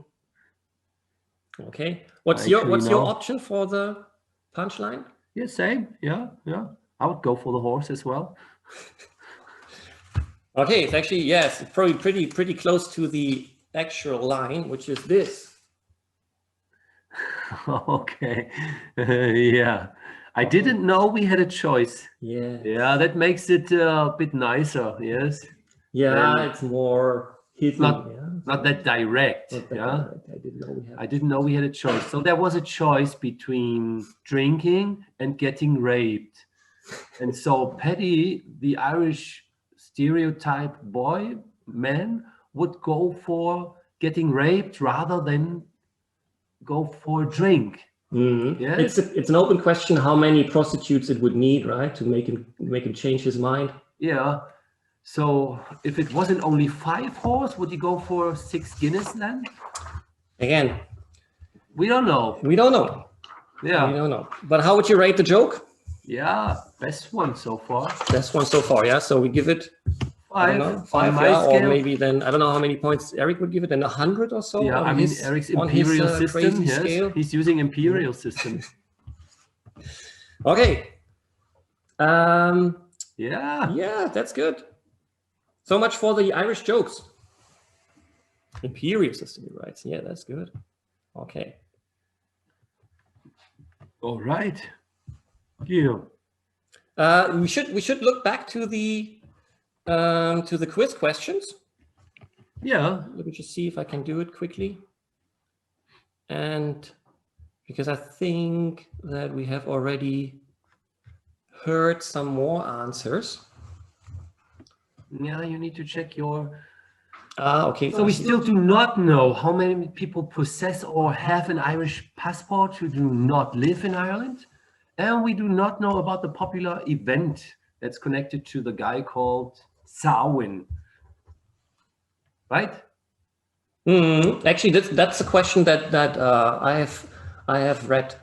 Okay. What's your option for the punchline? Yeah, same. Yeah. I would go for the horse as well. Okay, it's actually, yes, it's probably pretty close to the actual line, which is this. Okay. Yeah. I didn't know we had a choice. Yeah. Yeah, that makes it a bit nicer. Yes. Yeah, And it's more hidden. not Yeah. not that direct. Not that Yeah. direct. I didn't know we had. I didn't know we had a choice. So there was a choice between drinking and getting raped. And so Paddy, the Irish stereotype boy, man, would go for getting raped rather than go for a drink. Yes. It's an open question how many prostitutes it would need, right, to make him change his mind. Yeah. So if it wasn't only 5 horse, would you go for 6 Guinness then? Again, we don't know. We don't know. Yeah. We don't know. But how would you rate the joke? Yeah, best one so far. Best one so far, yeah. So we give it 5. I don't know, 5, yeah, or maybe then I don't know how many points Eric would give it. Then 100 or so. Yeah, I mean Eric's imperial system. Yes, scale. He's using imperial system. Okay. Yeah. Yeah, that's good. So much for the Irish jokes. Imperial system, he writes. Yeah, that's good. Okay. All right. Guido. We should look back to the quiz questions. Yeah. Let me just see if I can do it quickly. And because I think that we have already heard some more answers. Yeah, you need to check your... Okay. So we still do not know how many people possess or have an Irish passport who do not live in Ireland. And we do not know about the popular event that's connected to the guy called Samhain. Right? Actually, that's a question that I have read.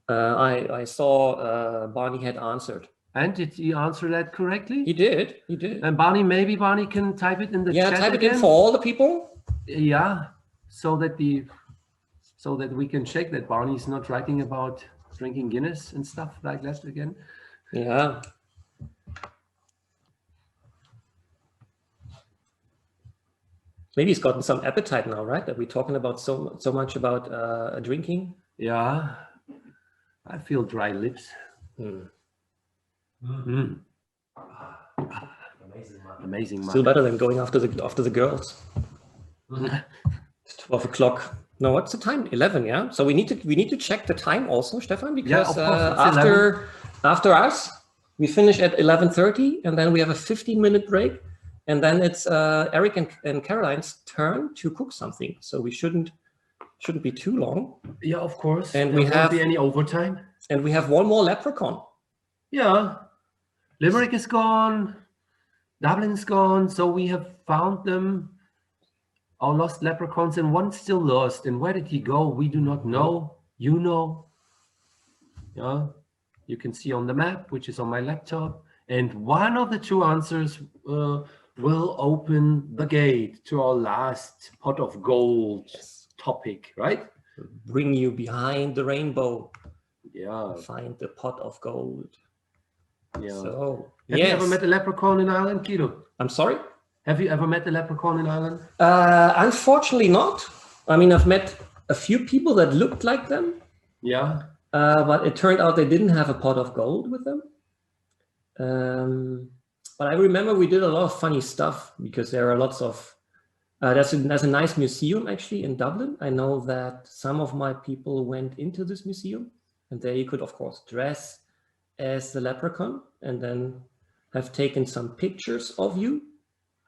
I saw Barney had answered. And did he answer that correctly? He did. He did. And maybe Barney can type it in the chat. Yeah, type again. it in for all the people. Yeah, so that we can check that Barney's not writing about drinking Guinness and stuff like that again. Yeah. Maybe he's gotten some appetite now, right? That we're talking about so much about drinking. Yeah, I feel dry lips. Amazing. Still better than going after the girls. It's 12 o'clock. No, what's the time? 11, yeah. So we need to check the time also, Stefan, because after us we finish at 11:30, and then we have a 15-minute break, and then it's Eric and Caroline's turn to cook something. So we shouldn't be too long. Yeah, of course. And there won't be any overtime. And we have one more leprechaun. Yeah, Limerick is gone. Dublin's gone. So we have found them. Our lost leprechauns, and one's still lost. And where did he go? We do not know. You know. Yeah, you can see on the map, which is on my laptop. And one of the 2 answers will open the gate to our last pot of gold topic, right? Bring you behind the rainbow. Yeah. Find the pot of gold. Yeah. So, have you ever met a leprechaun in Ireland, Guido? I'm sorry? Have you ever met a leprechaun in Ireland? Unfortunately not. I mean, I've met a few people that looked like them. Yeah. But it turned out they didn't have a pot of gold with them. But I remember we did a lot of funny stuff because there are lots of... there's a nice museum actually in Dublin. I know that some of my people went into this museum, and there you could, of course, dress as the leprechaun and then have taken some pictures of you.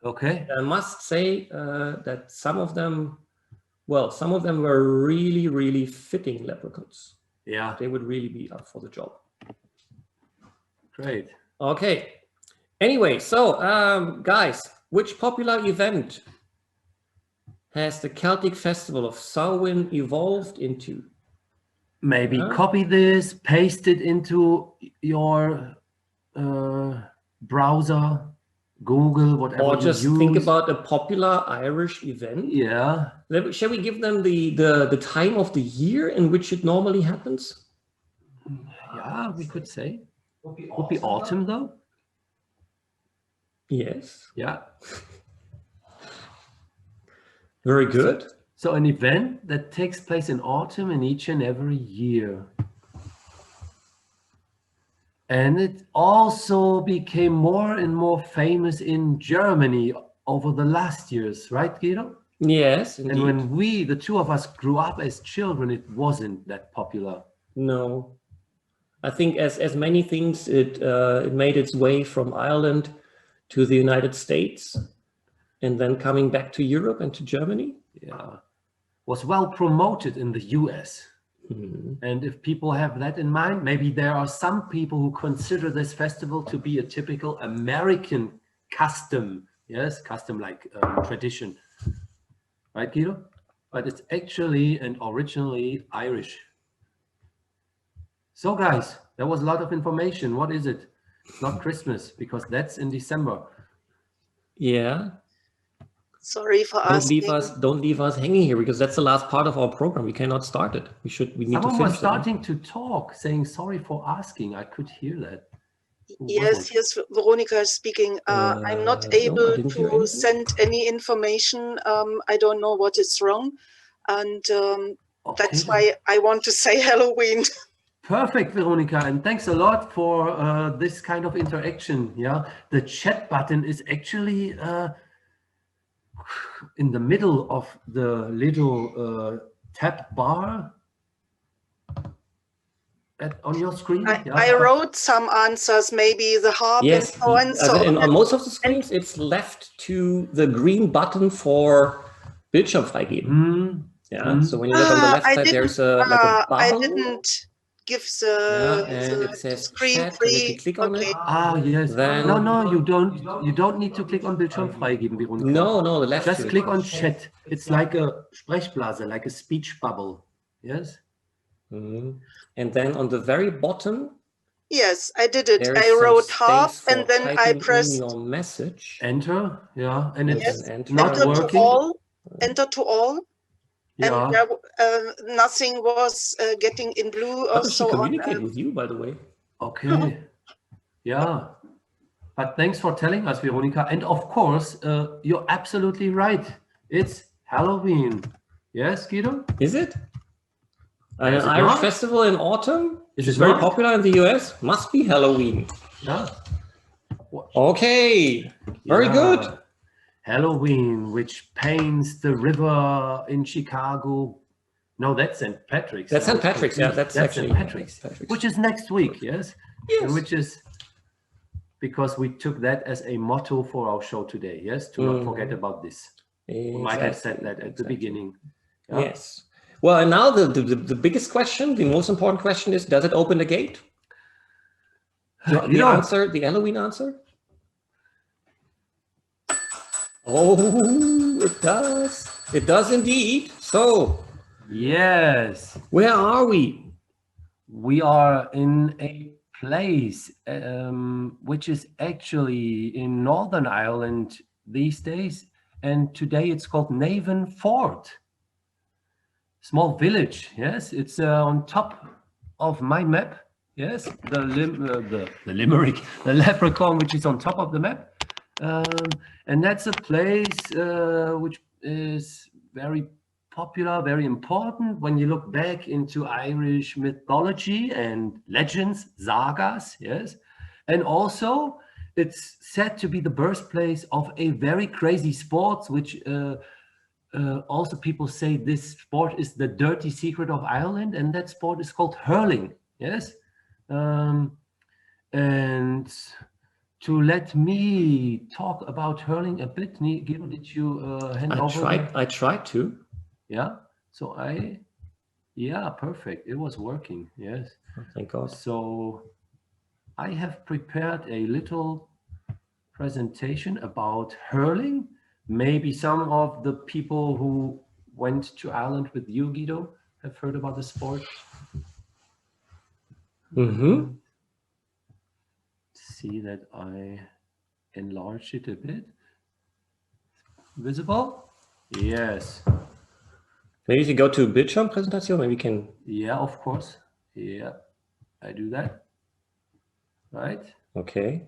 Okay. I must say that some of them were really, really fitting leprechauns. Yeah. They would really be up for the job. Great. Okay. Anyway, so guys, which popular event has the Celtic Festival of Samhain evolved into? Maybe copy this, paste it into your browser, Google, whatever. Or just think about a popular Irish event. Yeah. Shall we give them the time of the year in which it normally happens? Yeah, we could say. Would be autumn though. Yes. Yeah. Very good. So an event that takes place in autumn in each and every year. And it also became more and more famous in Germany over the last years, right, Guido? Yes, indeed. And when we, the two of us, grew up as children, it wasn't that popular. No. I think as many things, it made its way from Ireland to the United States and then coming back to Europe and to Germany. Yeah. Was well promoted in the US. Mm-hmm. And if people have that in mind, maybe there are some people who consider this festival to be a typical American custom. Yes, custom like tradition. Right, Guido? But it's actually and originally Irish. So guys, that was a lot of information. What is it? It's not Christmas because that's in December. Yeah. Sorry for asking. Don't leave us hanging here, because that's the last part of our program. We cannot start it. We need Someone to finish was starting to talk, saying sorry for asking. I could hear that. Yes, Veronica is speaking. I'm not able to send any information. I don't know what is wrong. And that's why I want to say Halloween. Perfect, Veronica. And thanks a lot for this kind of interaction. Yeah, the chat button is actually in the middle of the little tab bar on your screen. I wrote some answers, maybe the harp and so on. And on most of the screens, it's left to the green button for Bildschirm freigeben. Yeah, so when you look on the left side, there's like a bubble. I didn't give the, and it says screen chat. free. If you click on it, yes. Then, no, you don't need to click on Bildschirm freigeben, Veronica. No, the left. Just click on chat. It's like a Sprechblase, like a speech bubble. Yes. Mm-hmm. And then on the very bottom. Yes, I did it. I wrote half and then I pressed your message. Enter. Yeah, and it's enter not working. Enter to all. Yeah. And nothing was getting in blue or so on. Communicate with you, by the way. Okay. Yeah. But thanks for telling us, Veronica. And of course, you're absolutely right. It's Halloween. Yes, Guido? Is it? An Irish festival in autumn, which is very popular in the US, must be Halloween. Yeah. Okay. Very good. Halloween, which paints the river in Chicago. No, that's St. Patrick's. That's St. Patrick's, yeah. That's actually St. Patrick's, which is next week, yes? Yes. And which is because we took that as a motto for our show today, yes? To not forget about this. We might have said that at the beginning. Yeah? Yes. Well, and now the biggest question, the most important question is, does it open the gate? The answer, the Halloween answer? Oh, it does. It does indeed. So, yes. Where are we? We are in a place which is actually in Northern Ireland these days. And today it's called Navan Fort. Small village, yes. It's on top of my map. Yes, the Limerick, the Leprechaun, which is on top of the map. And that's a place which is very popular, very important when you look back into Irish mythology and legends, sagas, yes. And also it's said to be the birthplace of a very crazy sport, which also people say this sport is the dirty secret of Ireland, and that sport is called hurling, yes. And to let me talk about hurling a bit, Guido, did you hand over? I tried to. Yeah. So yeah, perfect. It was working. Yes. Oh, thank God. So I have prepared a little presentation about hurling. Maybe some of the people who went to Ireland with you, Guido, have heard about the sport. Mm-hmm. See that I enlarge it a bit. Visible? Yes. Maybe if you go to Bildschirmpräsentation, maybe we can. Yeah, of course. Yeah, I do that. Right. Okay.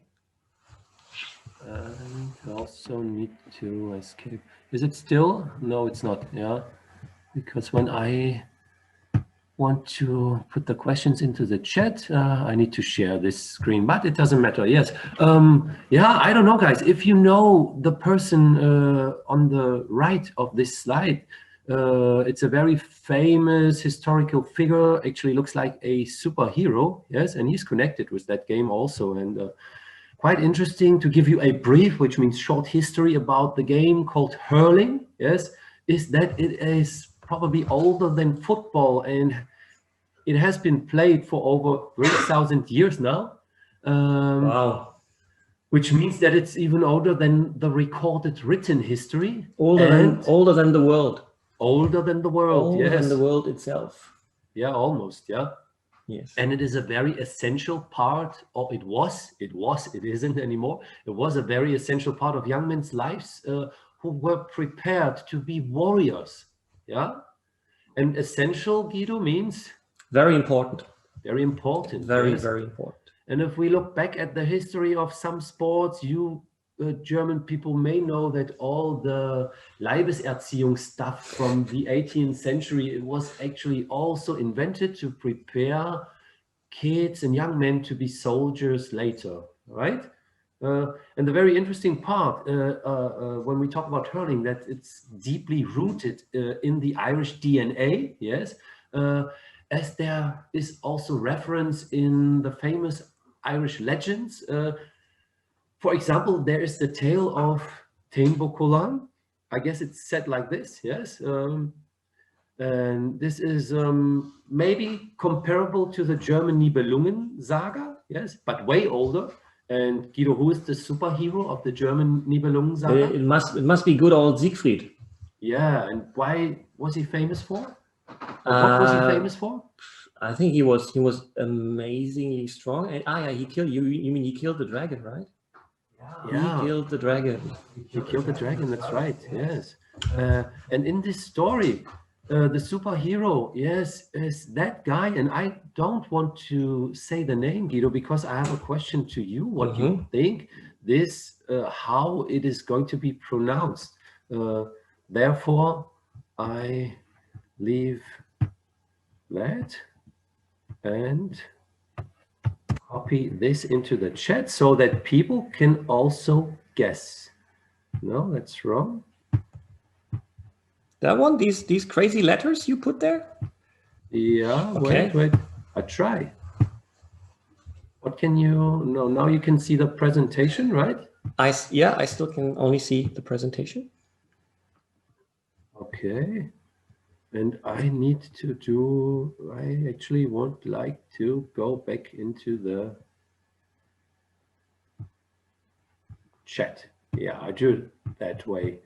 And also need to escape. Is it still? No, it's not. Yeah. because when I want to put the questions into the chat, I need to share this screen, but it doesn't matter. Yes. Yeah, I don't know, guys. If you know the person on the right of this slide, it's a very famous historical figure, actually looks like a superhero. Yes, and he's connected with that game also. And quite interesting to give you a brief, which means short history about the game called hurling. Yes, is that it is probably older than football, and it has been played for over 3,000 years now. Wow. Which means that it's even older than the recorded written history. Older than the world. Older than the world, older yes. than the world itself. Yeah, almost, yeah. Yes. And it is a very essential part, or it isn't anymore. It was a very essential part of young men's lives who were prepared to be warriors, yeah? And essential, Guido, means? Very important. Very important. Very, yes. very important. And if we look back at the history of some sports, you German people may know that all the Leibeserziehung stuff from the 18th century, it was actually also invented to prepare kids and young men to be soldiers later, right? And the very interesting part when we talk about hurling, that it's deeply rooted in the Irish DNA, yes, as there is also reference in the famous Irish legends. For example, there is the tale of Tain Bocolan. I guess it's said like this, yes. And this is maybe comparable to the German Nibelungen saga, yes, but way older. And Guido, who is the superhero of the German Nibelungen saga? It must be good old Siegfried. Yeah, and why was he famous for? What was he famous for? I think he was amazingly strong. And yeah, he killed you. You mean he killed the dragon, right? Yeah. He killed the dragon. He killed the dragon. That's right. Yes. And in this story, the superhero, yes, is that guy. And I don't want to say the name, Guido, because I have a question to you. What you think this, how it is going to be pronounced. Therefore, I leave that and copy this into the chat so that people can also guess. No, that's wrong. That one, these crazy letters you put there? Yeah, okay. Wait, I try. What can you, no, now you can see the presentation, right? I still can only see the presentation. Okay. And I need to do, I actually would like to go back into the chat. Yeah, I do it that way.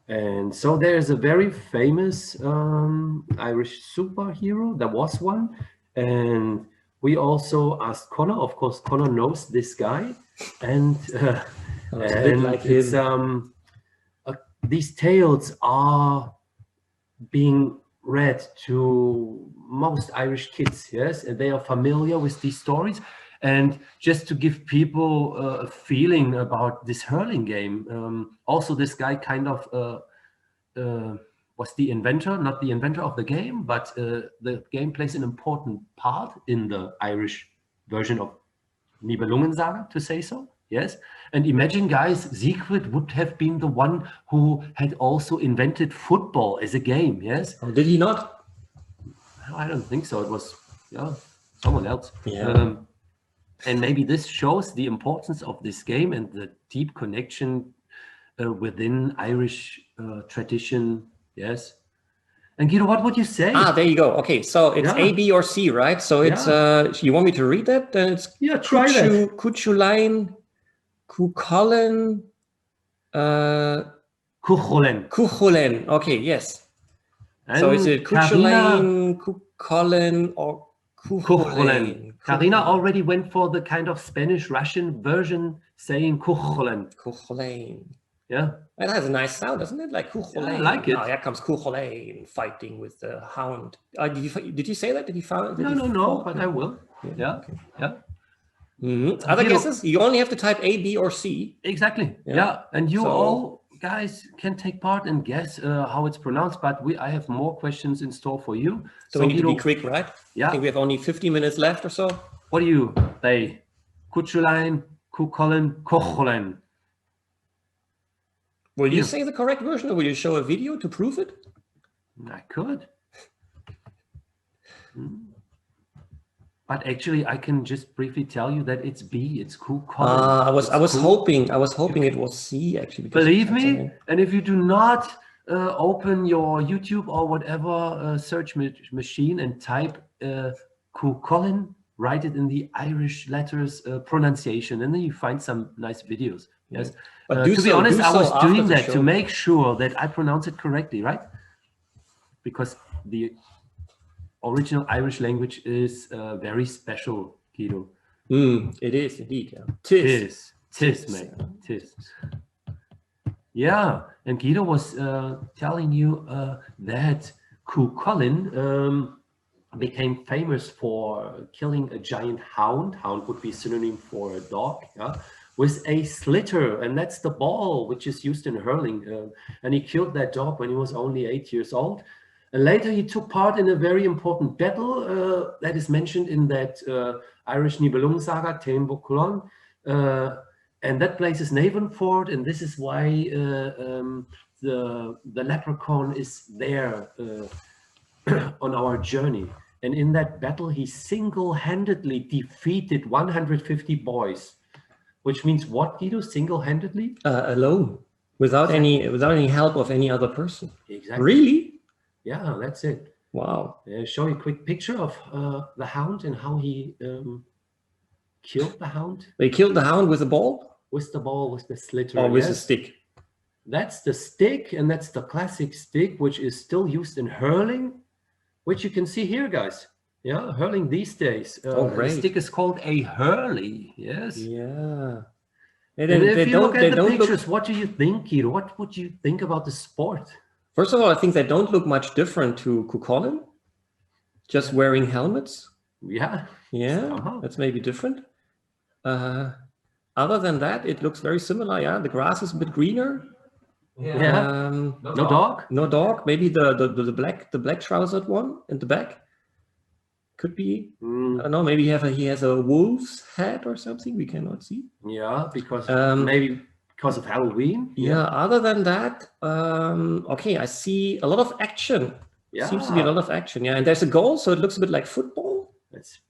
And so there's a very famous Irish superhero. There was one. And we also asked Connor. Of course, Connor knows this guy. And, these tales are being read to most Irish kids, yes, and they are familiar with these stories. And just to give people a feeling about this hurling game, also this guy kind of was the inventor, not the inventor of the game, but the game plays an important part in the Irish version of Nibelungen Saga, to say so. Yes, and imagine, guys, Siegfried would have been the one who had also invented football as a game. Yes. Oh, did he not? I don't think so. It was someone else. Yeah. And maybe this shows the importance of this game and the deep connection within Irish tradition. Yes. And Guido, what would you say? Ah, there you go. Okay, so it's A, B, or C, right? So it's you want me to read that? Then it's try that. Cuchulain, Cuchulain, Cuchulain. Okay, yes. And so is it Cuchulain, Cuchulain, or Cuchulain? Karina already went for the kind of Spanish-Russian version, saying Cuchulain. Cuchulain. Yeah. That has a nice sound, doesn't it? Like Cuchulain. I like it. Oh, here comes Cuchulain fighting with the hound. Did you say that? Did he found? No, but I will. Yeah. Okay. Yeah. Other guesses? You only have to type A, B, or C. Exactly. Yeah. And you all guys can take part and guess how it's pronounced, but I have more questions in store for you. So we need to be quick, right? Yeah. I think we have only 50 minutes left or so. What do you say? Kutschulein, Kukollen, Kocholen. Will you say the correct version, or will you show a video to prove it? I could. But actually, I can just briefly tell you that it's B. It's Kukollen. I was hoping it was C actually. Believe me, and if you do not open your YouTube or whatever search machine and type Kukollen, write it in the Irish letters pronunciation, and then you find some nice videos. Yes. But to be honest, I was doing that to make sure that I pronounce it correctly, right? Because the original Irish language is very special, Guido. It is indeed. Yeah. Tis, mate. Tis. Yeah, and Guido was telling you that Cuchulainn became famous for killing a giant hound. Hound would be synonym for a dog, yeah, with a slitter, and that's the ball which is used in hurling. And he killed that dog when he was only 8 years old. And later he took part in a very important battle that is mentioned in that Irish Nibelung saga, Táin Bó Cúailnge, and that place is Navanford, and this is why the leprechaun is there on our journey. And in that battle, he single-handedly defeated 150 boys, which means what, Guido? Single-handedly? Alone, without any help of any other person. Exactly. Really? Yeah, that's it. Wow. Show you a quick picture of the hound and how he killed the hound. They killed the hound with a ball? With the ball, with the slitter. Or with a stick? That's the stick, and that's the classic stick, which is still used in hurling, which you can see here, guys. Yeah, hurling these days. The stick is called a hurley, yes. Yeah. And if you look at the pictures, what do you think, Guido? What would you think about the sport? First of all, I think they don't look much different to Cuchulainn, just wearing helmets. Yeah. Yeah, that's maybe different. Other than that, it looks very similar. Yeah, the grass is a bit greener. Yeah. No dog. No dog. Maybe the black trousered one in the back. Could be. I don't know. Maybe he has a wolf's head or something we cannot see. Yeah, because maybe because of Halloween. Yeah. Other than that, okay, I see a lot of action. Yeah. Seems to be a lot of action. Yeah, and there's a goal, so it looks a bit like football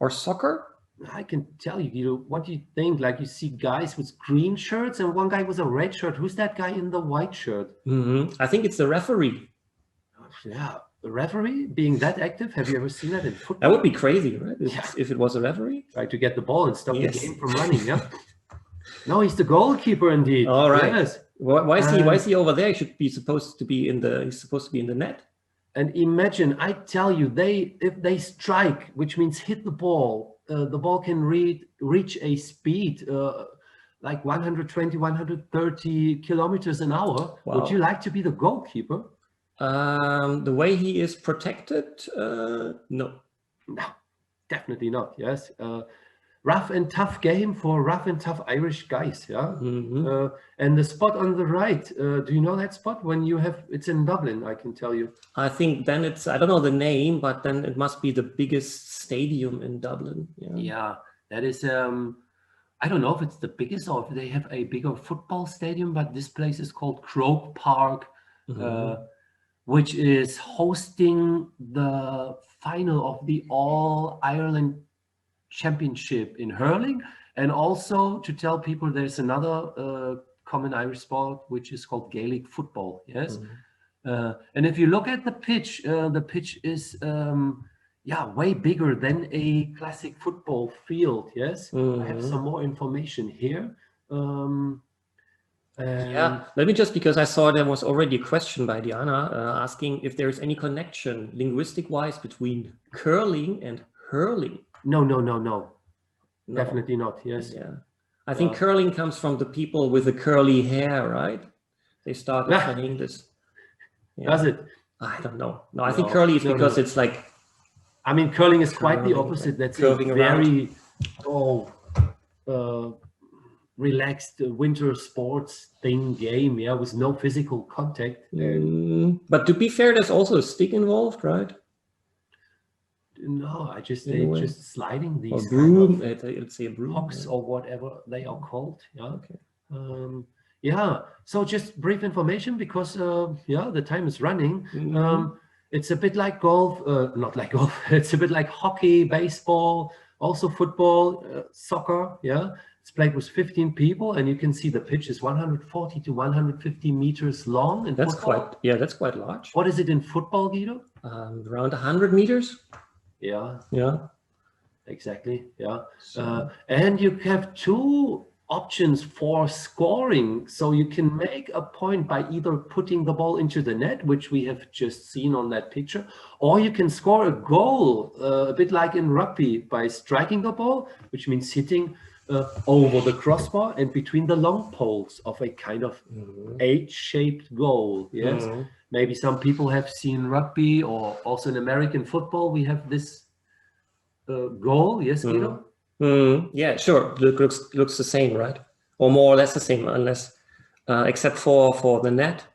or soccer. I can tell you, Guido, what do you think? Like, you see guys with green shirts and one guy with a red shirt. Who's that guy in the white shirt? I think it's the referee. Yeah, the referee being that active. Have you ever seen that in football? That would be crazy, right? If it was a referee. Try to get the ball and stop the game from running, yeah? No, he's the goalkeeper indeed. All right. Yes. Why is he over there? He's supposed to be in the net. And imagine, I tell you, if they strike, which means hit the ball can reach a speed like 120, 130 kilometers an hour. Wow. Would you like to be the goalkeeper? The way he is protected, no. No, definitely not. Yes. Rough and tough game for rough and tough Irish guys. Yeah. And the spot on the right, do you know that spot? It's in Dublin, I can tell you. I think then I don't know the name, but then it must be the biggest stadium in Dublin. Yeah, that is, I don't know if it's the biggest or if they have a bigger football stadium, but this place is called Croke Park, which is hosting the final of the All-Ireland Championship in hurling. And also to tell people there's another common Irish sport which is called Gaelic football. Yes. And if you look at the pitch is way bigger than a classic football field. Yes. I have some more information here. Let me just, because I saw there was already a question by Diana asking if there is any connection linguistic wise between curling and hurling. No. Definitely not. Yes. Yeah. I think curling comes from the people with the curly hair, right? They started playing this. Yeah. Does it? I don't know. No, I think curly is because it's like. I mean, curling is quite the opposite. That's curving very relaxed winter sports game, yeah, with no physical contact. But to be fair, there's also a stick involved, right? No, they're just sliding these or broom, let's say a broom, hocks or whatever they are called. Yeah. Okay. Yeah. So just brief information because yeah, the time is running. It's a bit like golf, not like golf. It's a bit like hockey, baseball, also football, soccer. Yeah. It's played with 15 people, and you can see the pitch is 140 to 150 meters long. In that's football. that's quite large. What is it in football, Guido? Around 100 meters. Yeah. Yeah. Exactly. Yeah. And you have two options for scoring. So you can make a point by either putting the ball into the net, which we have just seen on that picture, or you can score a goal, a bit like in rugby, by striking the ball, which means hitting over the crossbar and between the long poles of a kind of H-shaped goal. Yes. Maybe some people have seen rugby, or also in American football, we have this goal. Yes, Guido? Yeah, sure. Looks the same, right? Or more or less the same, unless except for the net.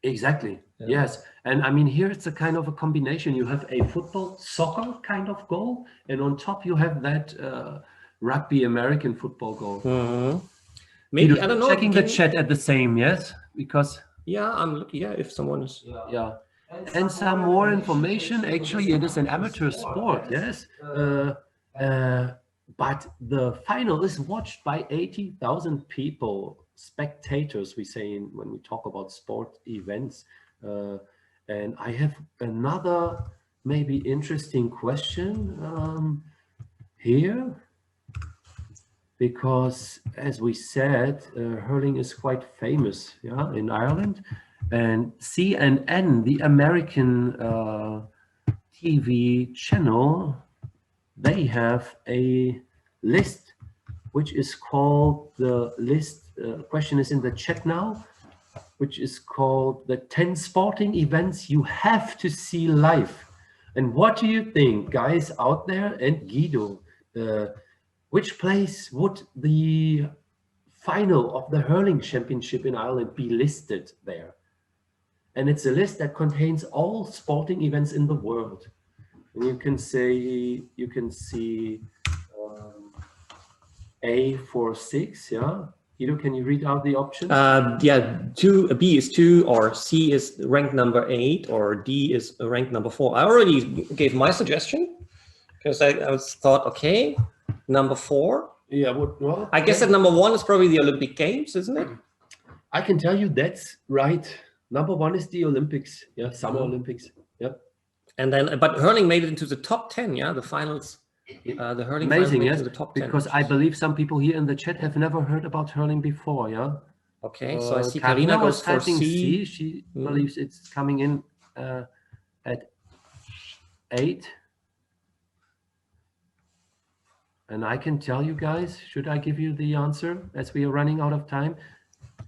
Exactly. Yeah. Yes. And I mean, here it's a kind of a combination. You have a football, soccer kind of goal, and on top you have that rugby American football goal. Maybe, Guido, I don't know. Checking the chat at the same, yes? Because yeah, I'm looking. Yeah, if someone is. Yeah. And some more information. Actually, it is an amateur sport, yes. But the final is watched by 80,000 people, spectators, we say when we talk about sport events. And I have another maybe interesting question here, because as we said, hurling is quite famous, yeah, in Ireland. And CNN, the American TV channel, they have a list which is called the list, question is in the chat now, which is called the 10 sporting events you have to see live. And what do you think, guys out there, and Guido, which place would the final of the hurling championship in Ireland be listed there? And it's a list that contains all sporting events in the world. And you can see A for 6, yeah. Guido, can you read out the options? Yeah, B is 2, or C is ranked number 8, or D is ranked number 4. I already gave my suggestion because I thought, okay, number 4. Yeah, well, I guess that number 1 is probably the Olympic Games, isn't it? I can tell you that's right. Number 1 is the Olympics, yeah, Summer Olympics, yep. And then, but hurling made it into the top 10, yeah, the finals. The hurling amazing, made yes, it into the top 10. Because I believe some people here in the chat have never heard about hurling before, yeah. Okay, so I see Karina goes for C. She believes it's coming in at 8. And I can tell you guys, should I give you the answer as we are running out of time?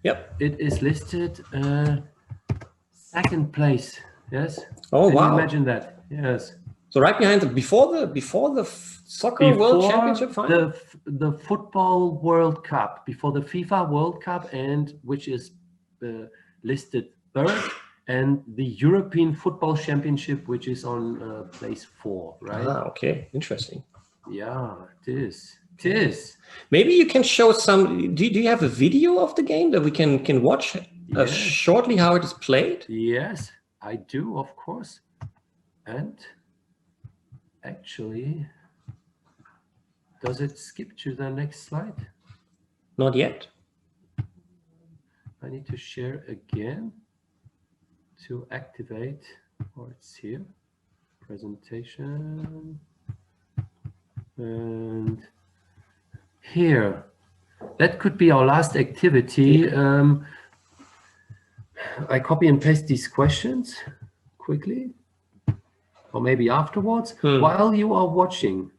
Yep. It is listed 2nd place. Yes. Oh, Can wow. you imagine that? Yes. So right behind it, before the soccer world championship final? The football World Cup, before the FIFA World Cup, and which is listed 3rd, and the European Football Championship, which is on place 4, right? Ah, okay, interesting. Yeah, it is. It is. Maybe you can show some. Do you have a video of the game that we can watch shortly how it is played? Yes, I do, of course. And actually, does it skip to the next slide? Not yet. I need to share again to activate. Oh, it's here. Presentation. And here, that could be our last activity. I copy and paste these questions quickly, or maybe afterwards. While you are watching,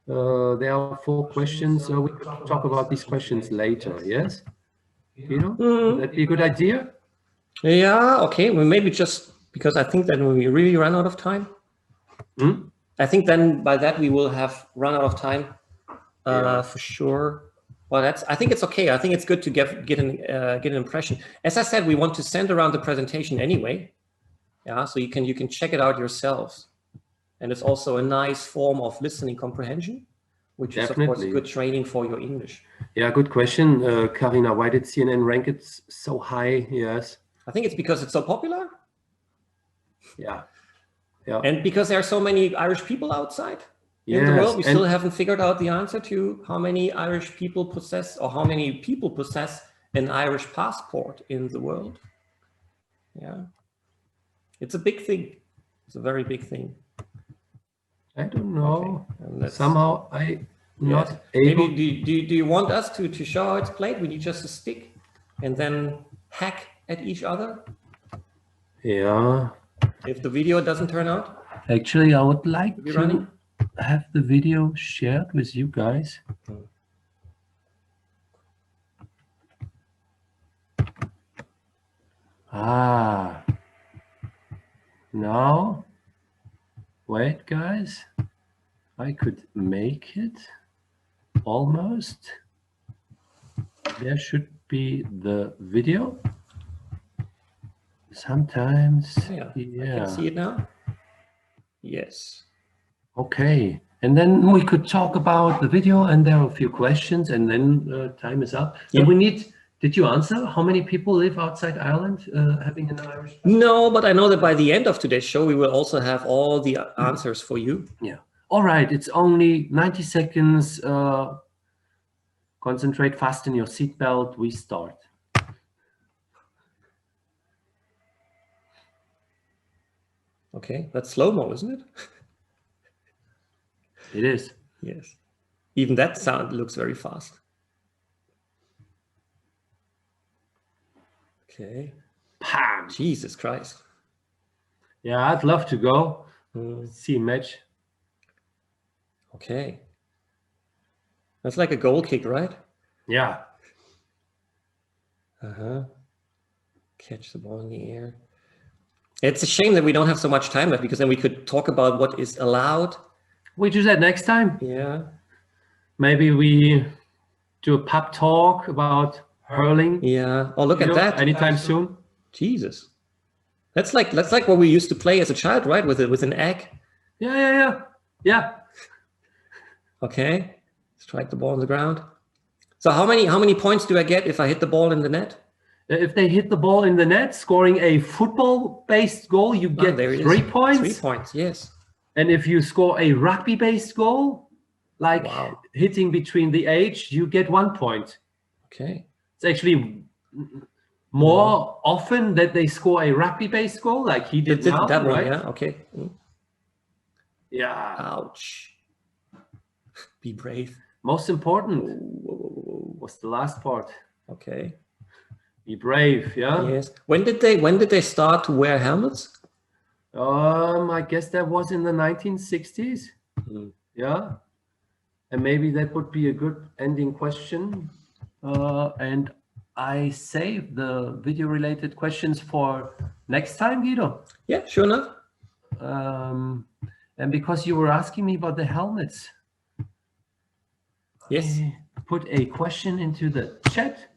there are 4 questions. We could talk about these questions later, yes? You know, would that be a good idea? Yeah, okay. Well, maybe just because I think that when we really run out of time, I think then by that we will have run out of time for sure. Well, I think it's okay. I think it's good to get an impression. As I said, we want to send around the presentation anyway. Yeah, so you can check it out yourselves. And it's also a nice form of listening comprehension, which is of course good training for your English. Yeah, good question. Karina, why did CNN rank it so high? Yes. I think it's because it's so popular. Yeah. Yeah. And because there are so many Irish people outside in the world, we still haven't figured out the answer to how many Irish people possess, or how many people possess an Irish passport in the world. Yeah. It's a big thing. It's a very big thing. I don't know. Okay. Somehow I not able. Maybe do you want us to show how it's played? We need just a stick and then hack at each other? Yeah. If the video doesn't turn out? Actually, I would like to have the video shared with you guys. Ah. Now, wait, guys. I could make it almost. There should be the video. Sometimes, yeah. I can see it now. Yes. Okay, and then we could talk about the video, and there are a few questions, and then time is up. Yeah. And we need. Did you answer how many people live outside Ireland having an Irish passport? No, but I know that by the end of today's show, we will also have all the answers for you. Yeah. All right. It's only 90 seconds. Concentrate, fasten your seatbelt. We start. Okay, that's slow-mo, isn't it? It is. Yes. Even that sound looks very fast. Okay. Bam! Jesus Christ. Yeah, I'd love to go. See a match. Okay. That's like a goal kick, right? Yeah. Uh-huh. Catch the ball in the air. It's a shame that we don't have so much time left, because then we could talk about what is allowed. We do that next time. Yeah. Maybe we do a pub talk about hurling. Yeah. Oh, look at that. Anytime soon. Jesus. That's like what we used to play as a child, right? With an egg. Yeah. Okay. Strike the ball on the ground. So how many points do I get if I hit the ball in the net? If they hit the ball in the net, scoring a football-based goal, you get 3 points. 3 points, yes. And if you score a rugby-based goal, like hitting between the age, you get 1 point. Okay. It's actually more often that they score a rugby-based goal, like he did now, that right? One, yeah, okay. Yeah. Ouch. Be brave. Most important was the last part. Okay. Be brave, yeah? Yes. When did they start to wear helmets? I guess that was in the 1960s. Yeah. And maybe that would be a good ending question. And I saved the video-related questions for next time, Guido. Yeah, sure enough. And because you were asking me about the helmets, yes, I put a question into the chat.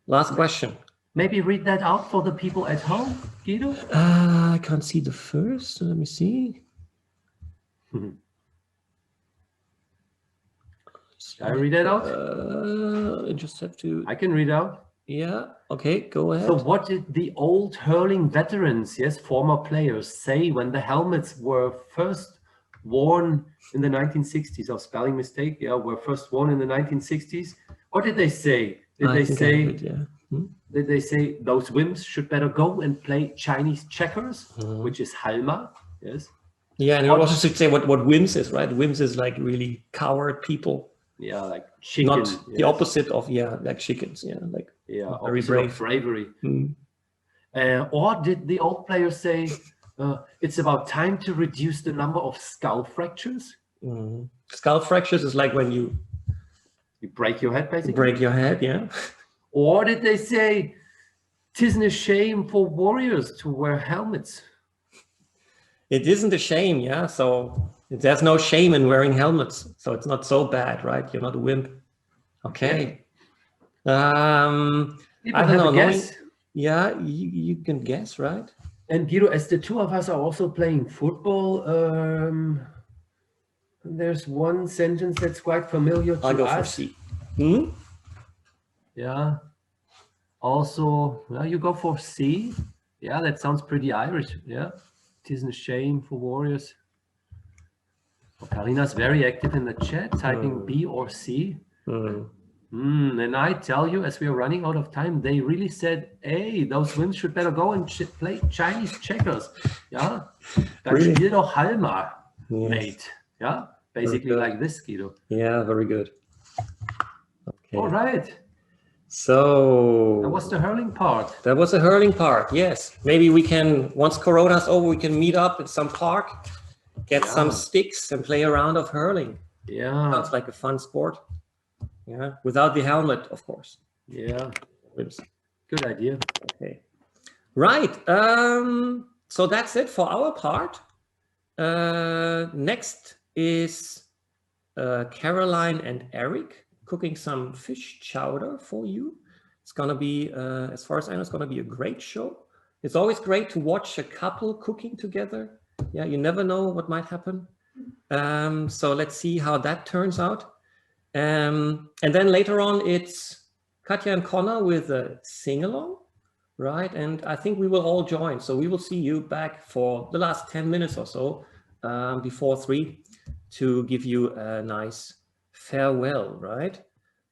Last question. Maybe read that out for the people at home, Guido. I can't see the first. Let me see. Should I read that out? I just have to. I can read out. Yeah. Okay. Go ahead. So, what did the old hurling veterans, yes, former players, say when the helmets were first worn in the 1960s? Oh, spelling mistake. Yeah, were first worn in the 1960s. What did they say? Did they say those wimps should better go and play Chinese checkers, which is halma? Yes. Yeah, and you also should say what wimps is, right? Wimps is like really coward people. Yeah, like chicken. Not the opposite of like chickens. Yeah, like very brave. Bravery. Or did the old players say it's about time to reduce the number of skull fractures? Skull fractures is like when you break your head, basically. Break your head, yeah. Or did they say, "'Tisn't a shame for warriors to wear helmets"? It isn't a shame, yeah. So there's no shame in wearing helmets. So it's not so bad, right? You're not a wimp. Okay. I don't know. Guess? Yeah, you can guess, right? And Guido, as the two of us are also playing football, there's one sentence that's quite familiar to us. I'll go for C. Hmm? Yeah. Also, well, you go for C. Yeah, that sounds pretty Irish. Yeah. It isn't a shame for warriors. Well, Karina's very active in the chat, typing B or C. And I tell you, as we are running out of time, they really said, hey, those women should better go and play Chinese checkers. Yeah. Dann Really? spiel doch Halma, Yes. mate. Yeah. Basically like this, Guido. Yeah, very good. Okay. All right. So that was the hurling part. That was the hurling part, yes. Maybe we can, once Corona's over, we can meet up in some park, get some sticks and play a round of hurling. Yeah. Sounds like a fun sport. Yeah, without the helmet, of course. Yeah. Oops. Good idea. Okay. Right. So that's it for our part. Next is Caroline and Eric cooking some fish chowder for you. It's going to be, as far as I know, it's going to be a great show. It's always great to watch a couple cooking together. Yeah, you never know what might happen. So let's see how that turns out. And then later on, it's Katja and Connor with a sing-along, right? And I think we will all join. So we will see you back for the last 10 minutes or so before 3 to give you a nice farewell, right?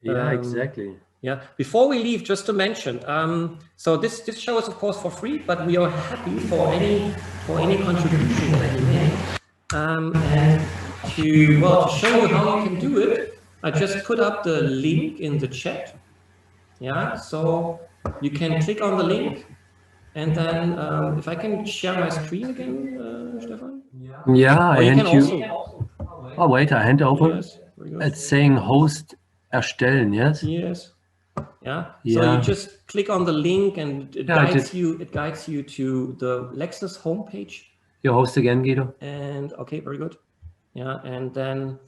Yeah, exactly. Yeah. Before we leave, just to mention, so this show is of course for free, but we are happy for any contribution that you make. And to show you how you can do it, I just put up the link in the chat. Yeah. So you can click on the link, and then if I can share my screen again, Stefan. Yeah, I hand you. Also, oh wait, I hand over. Yes. It's saying host erstellen, yes? Yes. Yeah. So you just click on the link and it guides you to the Lexxus homepage. Your host again, Guido. And okay, very good. Yeah, and then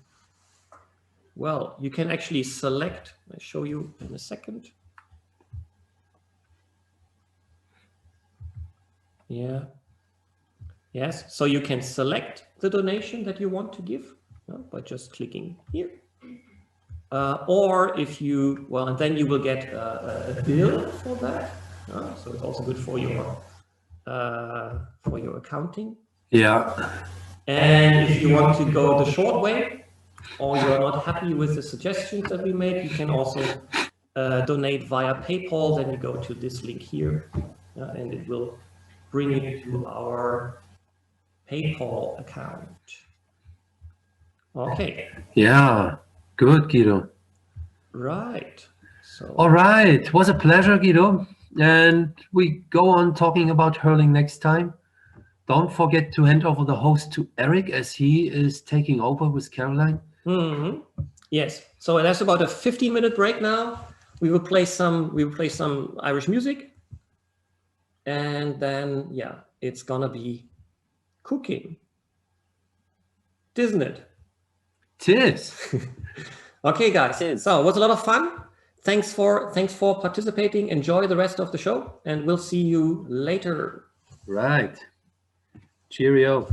well, you can actually select, I'll show you in a second. Yeah. Yes, so you can select the donation that you want to give by just clicking here. Or if you, well, and then you will get a bill for that. So it's also good for your accounting. Yeah. And if you want to go the short way, or you're not happy with the suggestions that we made, you can also donate via PayPal. Then you go to this link here, and it will bring you to our PayPal account. Okay. Yeah. Good, Guido. Right. So. All right. It was a pleasure, Guido. And we go on talking about hurling next time. Don't forget to hand over the host to Eric as he is taking over with Caroline. Mm-hmm. Yes. So that's about a 15-minute break now. We will play some Irish music. And then, yeah, it's gonna be cooking. Isn't it? Tis. Okay, guys. So it was a lot of fun. Thanks for participating. Enjoy the rest of the show, and we'll see you later. Right. Cheerio.